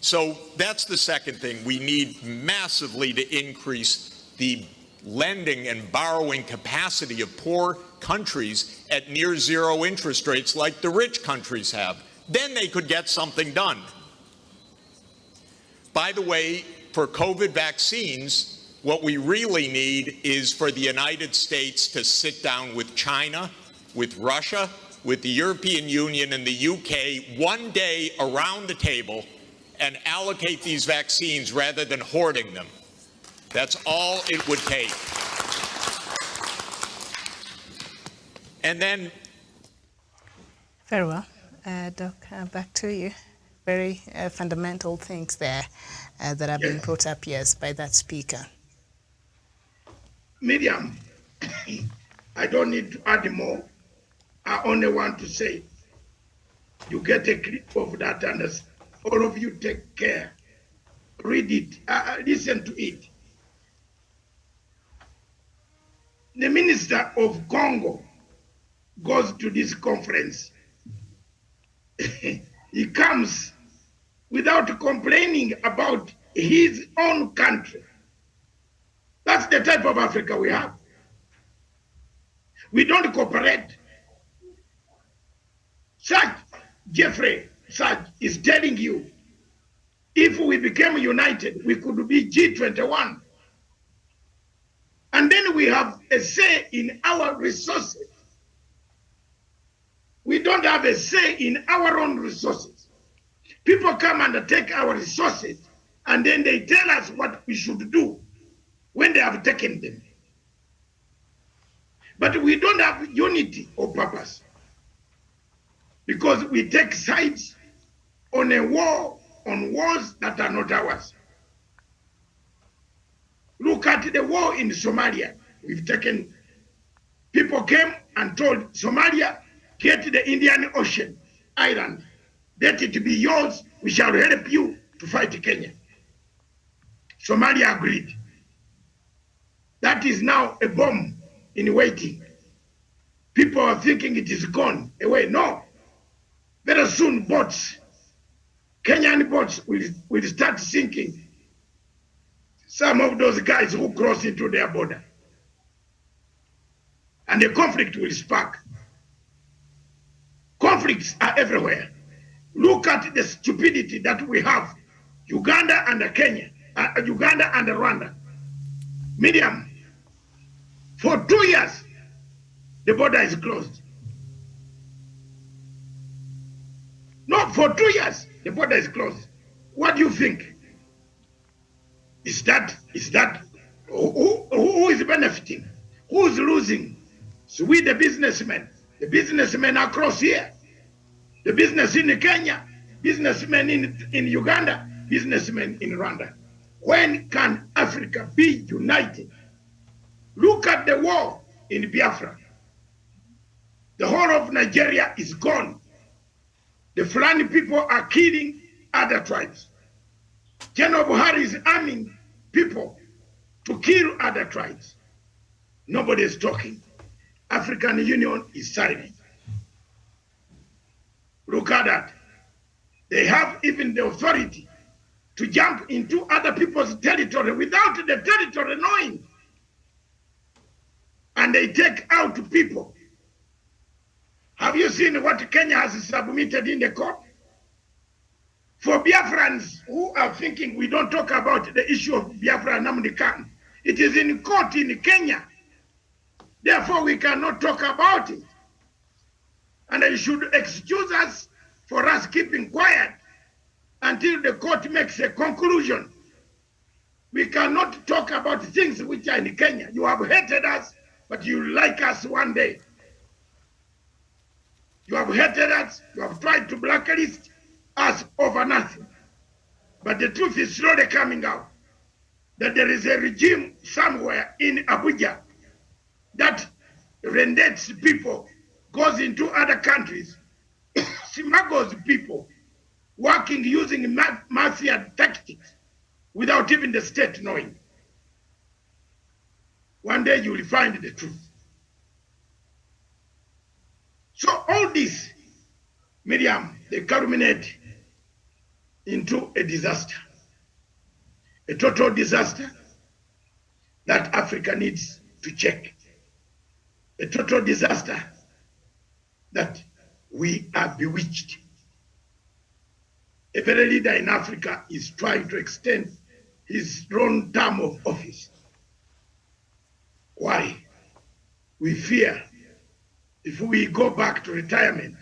So that's the second thing. We need massively to increase the lending and borrowing capacity of poor countries at near 0 interest rates like the rich countries have. Then they could get something done. By the way, for COVID vaccines, what we really need is for the United States to sit down with China, with Russia, with the European Union and the UK one day around the table and allocate these vaccines rather than hoarding them. That's all it would take. And then... Very well. Doc, back to you. Very fundamental things there that are being put up, yes, by that speaker. Miriam, I don't need to add more. I only want to say You get a clip of that and all of you take care. Read it, listen to it. The minister of Congo goes to this conference. He comes without complaining about his own country. That's the type of Africa we have. We don't cooperate. Jeffrey Sachs is telling you, if we became united, we could be G21. And then we have a say in our resources. We don't have a say in our own resources. People come and take our resources, and then they tell us what we should do when they have taken them. But we don't have unity or purpose, because we take sides on a war, on wars that are not ours. Look at the war in Somalia. We've taken, people came and told Somalia, get the Indian Ocean island, let it be yours, we shall help you to fight Kenya. Somalia agreed. That is now a bomb in waiting. People are thinking it is gone away. No. Very soon boats, Kenyan boats will start sinking some of those guys who cross into their border. And the conflict will spark. Conflicts are everywhere. Look at the stupidity that we have. Uganda and Kenya, Uganda and Rwanda. Medium. For 2 years, the border is closed. No, for 2 years, the border is closed. What do you think? Is that who is benefiting? Who is losing? So we, the businessmen across here, the business in Kenya, businessmen in Uganda, businessmen in Rwanda. When can Africa be united? Look at the war in Biafra. The whole of Nigeria is gone. The Fulani people are killing other tribes. General Buhari is arming people to kill other tribes. Nobody is talking. African Union is silent. Look at that. They have even the authority to jump into other people's territory without the territory knowing. And they take out people. Have you seen what Kenya has submitted in the court? For Biafrans who are thinking we don't talk about the issue of Biafra and Nnamdi Kanu, it is in court in Kenya. Therefore, we cannot talk about it. And they should excuse us for us keeping quiet until the court makes a conclusion. We cannot talk about things which are in Kenya. You have hated us, but you like us one day. You have hated us, you have tried to blacklist us over nothing. But the truth is slowly coming out that there is a regime somewhere in Abuja that rendates people, goes into other countries, smuggles people, working using mafia tactics without even the state knowing. One day you will find the truth. So all this, Miriam, they culminate into a disaster, a total disaster that Africa needs to check, a total disaster that we are bewitched. Every leader in Africa is trying to extend his own term of office. Why? We fear if we go back to retirement,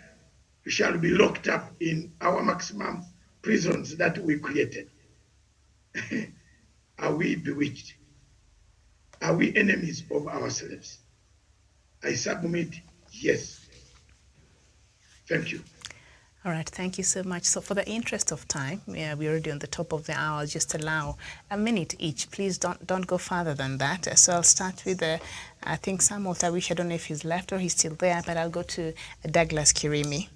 we shall be locked up in our maximum prisons that we created. Are we bewitched? Are we enemies of ourselves? I submit, yes. Thank you. All right, thank you so much. So for the interest of time, we're already on the top of the hour. Just allow a minute each. Please don't go further than that. So I'll start with, I think Samuel Tawish, I don't know if he's left or he's still there, but I'll go to Douglas Kirimi.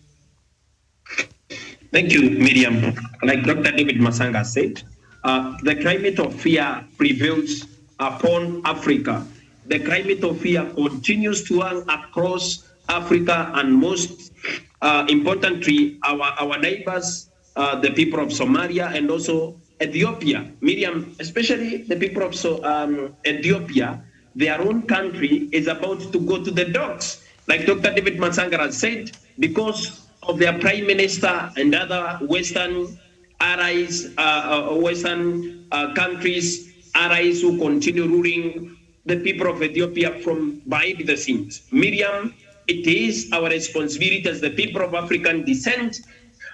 Thank you, Miriam. Like Dr. David Masanga said, the climate of fear prevails upon Africa. The climate of fear continues to hang across Africa, and most importantly, our neighbors, the people of Somalia and also Ethiopia. Miriam, especially the people of Ethiopia, their own country is about to go to the dogs. Like Dr. David Masanga has said, because of their prime minister and other Western allies, Western countries, allies who continue ruling the people of Ethiopia from behind the scenes. Miriam, it is our responsibility as the people of African descent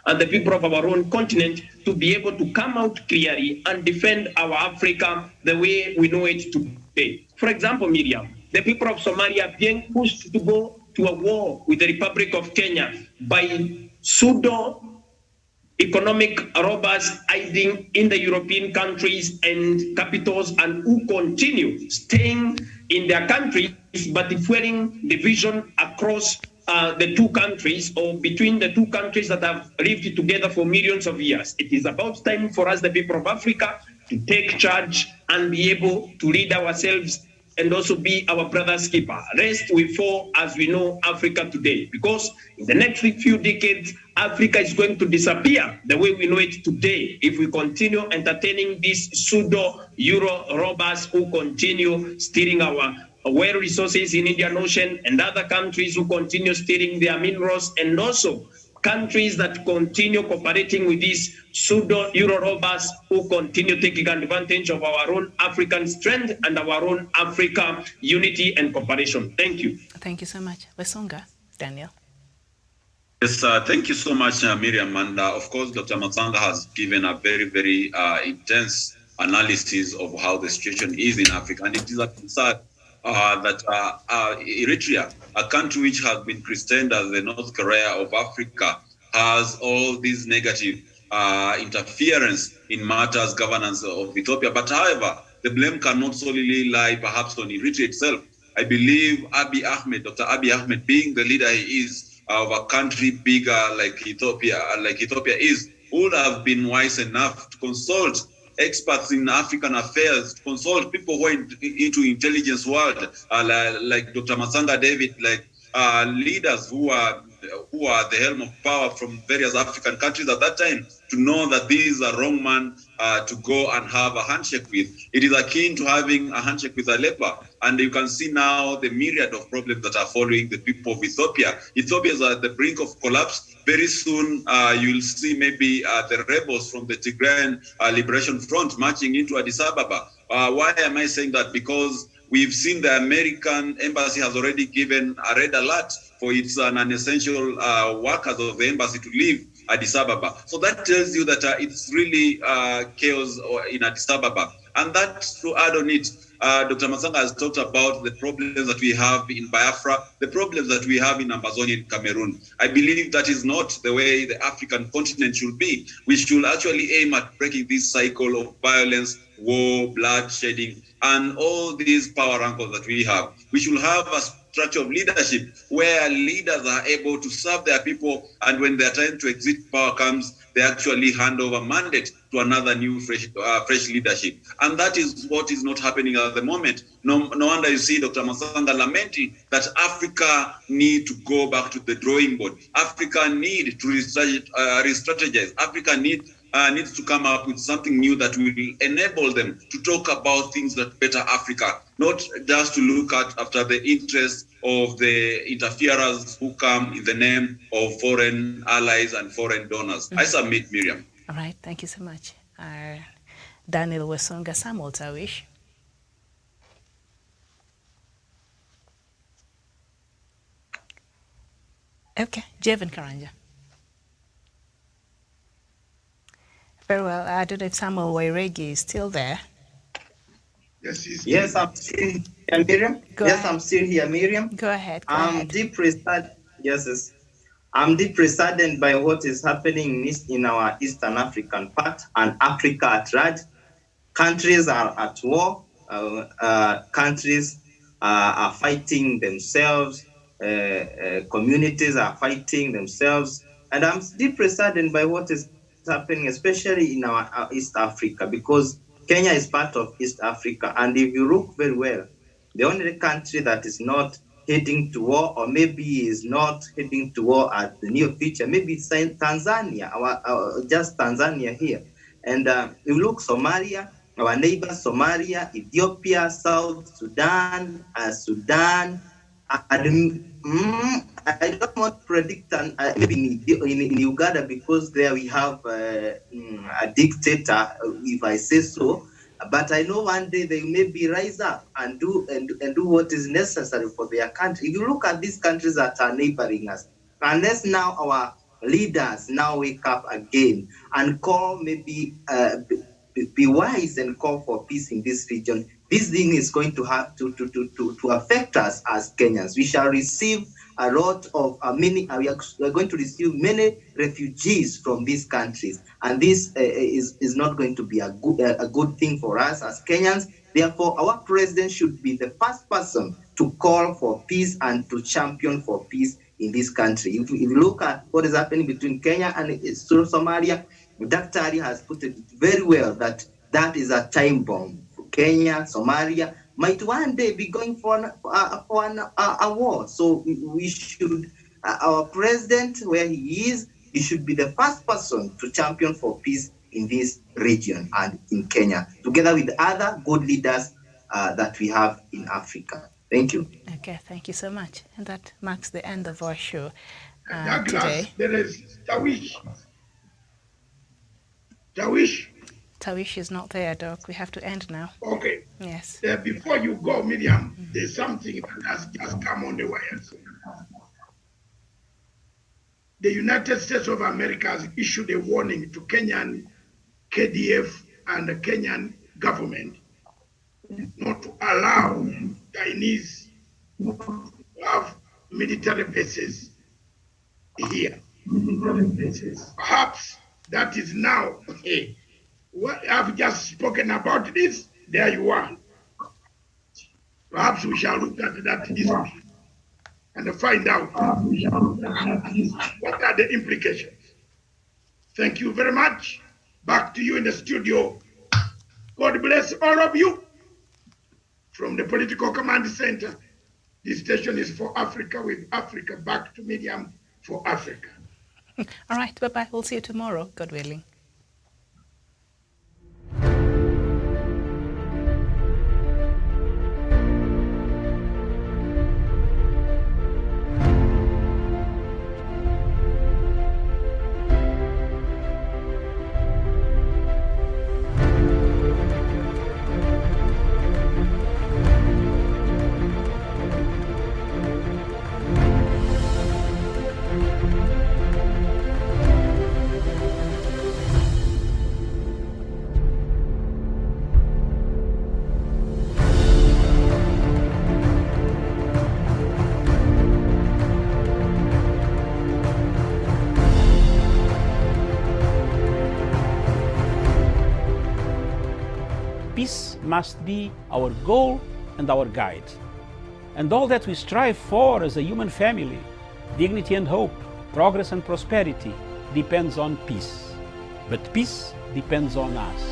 and the people of our own continent to be able to come out clearly and defend our Africa the way we know it today. For example, Miriam, the people of Somalia are being pushed to go to a war with the Republic of Kenya by pseudo-economic robbers hiding in the European countries and capitals, and who continue staying in their countries but fueling division across the two countries, or between the two countries that have lived together for millions of years. It is about time for us, the people of Africa, to take charge and be able to lead ourselves and also be our brother's keeper. Rest we fall as we know Africa today, because in the next few decades, Africa is going to disappear the way we know it today if we continue entertaining these pseudo-Euro robbers who continue stealing our oil resources in Indian Ocean, and other countries who continue stealing their minerals, and also countries that continue cooperating with these pseudo-Euro robbers who continue taking advantage of our own African strength and our own Africa unity and cooperation. Thank you. Thank you so much. Wesonga, Daniel. Yes, thank you so much, Miriam. And of course, Dr. Matsanga has given a very, very intense analysis of how the situation is in Africa. And it is a sad that Eritrea, a country which has been christened as the North Korea of Africa, has all these negative interference in matters governance of Ethiopia. But however, the blame cannot solely lie perhaps on Eritrea itself. I believe Abiy Ahmed, Dr. Abiy Ahmed, being the leader he is of a country bigger like Ethiopia is, would have been wise enough to consult experts in African affairs, to consult people who are into intelligence world, like Dr. Masanga David, like leaders who are the helm of power from various African countries at that time, to know that this is a wrong man to go and have a handshake with. It is akin to having a handshake with a leper. And you can see now the myriad of problems that are following the people of Ethiopia. Ethiopia is at the brink of collapse. Very soon, you'll see maybe the rebels from the Tigrayan Liberation Front marching into Addis Ababa. Why am I saying that? Because we've seen the American embassy has already given a red alert for its non-essential workers of the embassy to leave Addis Ababa. So that tells you that it's really chaos in Addis Ababa. And that, to add on it, Dr. Masanga has talked about the problems that we have in Biafra, the problems that we have in Amazonian Cameroon. I believe that is not the way the African continent should be. We should actually aim at breaking this cycle of violence, war, bloodshedding, and all these power rankles that we have. We should have a structure of leadership where leaders are able to serve their people, and when their time to exit power comes, they actually hand over mandate to another new fresh leadership. And that is what is not happening at the moment. No wonder you see Dr. Masanga lamenting that Africa need to go back to the drawing board. Africa need to re-strategize. Africa needs to come up with something new that will enable them to talk about things that better Africa, not just to look after the interests of the interferers who come in the name of foreign allies and foreign donors. I submit, Miriam. All right, thank you so much. Daniel Wesonga, Samuel Tawish. Okay, Jevin Karanja. Very well. I don't know if Samuel Wairegi is still there. Yes, I'm still here, Miriam. I'm still here, Miriam. Go ahead. I'm deeply saddened by what is happening in our Eastern African part and Africa at large. Countries are at war. Countries are fighting themselves. Communities are fighting themselves. And I'm deeply saddened by what is happening, especially in our East Africa, because Kenya is part of East Africa. And if you look very well, the only country that is not heading to war, or maybe is not heading to war at the near future, maybe it's Tanzania, just Tanzania here. And if you look Somalia, our neighbors, Somalia, Ethiopia, South Sudan, Sudan, and I don't want to predict maybe in Uganda, because there we have a dictator, if I say so. But I know one day they maybe rise up and do what is necessary for their country. If you look at these countries that are neighboring us, unless now our leaders now wake up again and call, maybe be wise and call for peace in this region, this thing is going to have to affect us as Kenyans. We shall receive a lot of we are going to receive many refugees from these countries, and this is not going to be a good thing for us as Kenyans. Therefore, our president should be the first person to call for peace and to champion for peace in this country. If you look at what is happening between Kenya and Somalia, Dr. Ali has put it very well that is a time bomb. Kenya, Somalia might one day be going for a war. So we should, our president, where he is, he should be the first person to champion for peace in this region and in Kenya, together with other good leaders that we have in Africa. Thank you. Okay, thank you so much. And that marks the end of our show Douglas, today. there is Tawish. Tawish? Tawish is not there, Doc. We have to end now. Okay. Yes. Before you go, Miriam, there's something that has just come on the wires. The United States of America has issued a warning to Kenyan KDF and the Kenyan government not to allow Chinese to have military bases here. Perhaps that is now, what I've just spoken about this, there you are. Perhaps we shall look at that issue and find out what are the implications. Thank you very much. Back to you in the studio. God bless all of you. From the Political Command Center, this station is for Africa, with Africa back to Medium for Africa. All right, bye-bye. We'll see you tomorrow, God willing. Peace must be our goal and our guide. And all that we strive for as a human family, dignity and hope, progress and prosperity, depends on peace. But peace depends on us.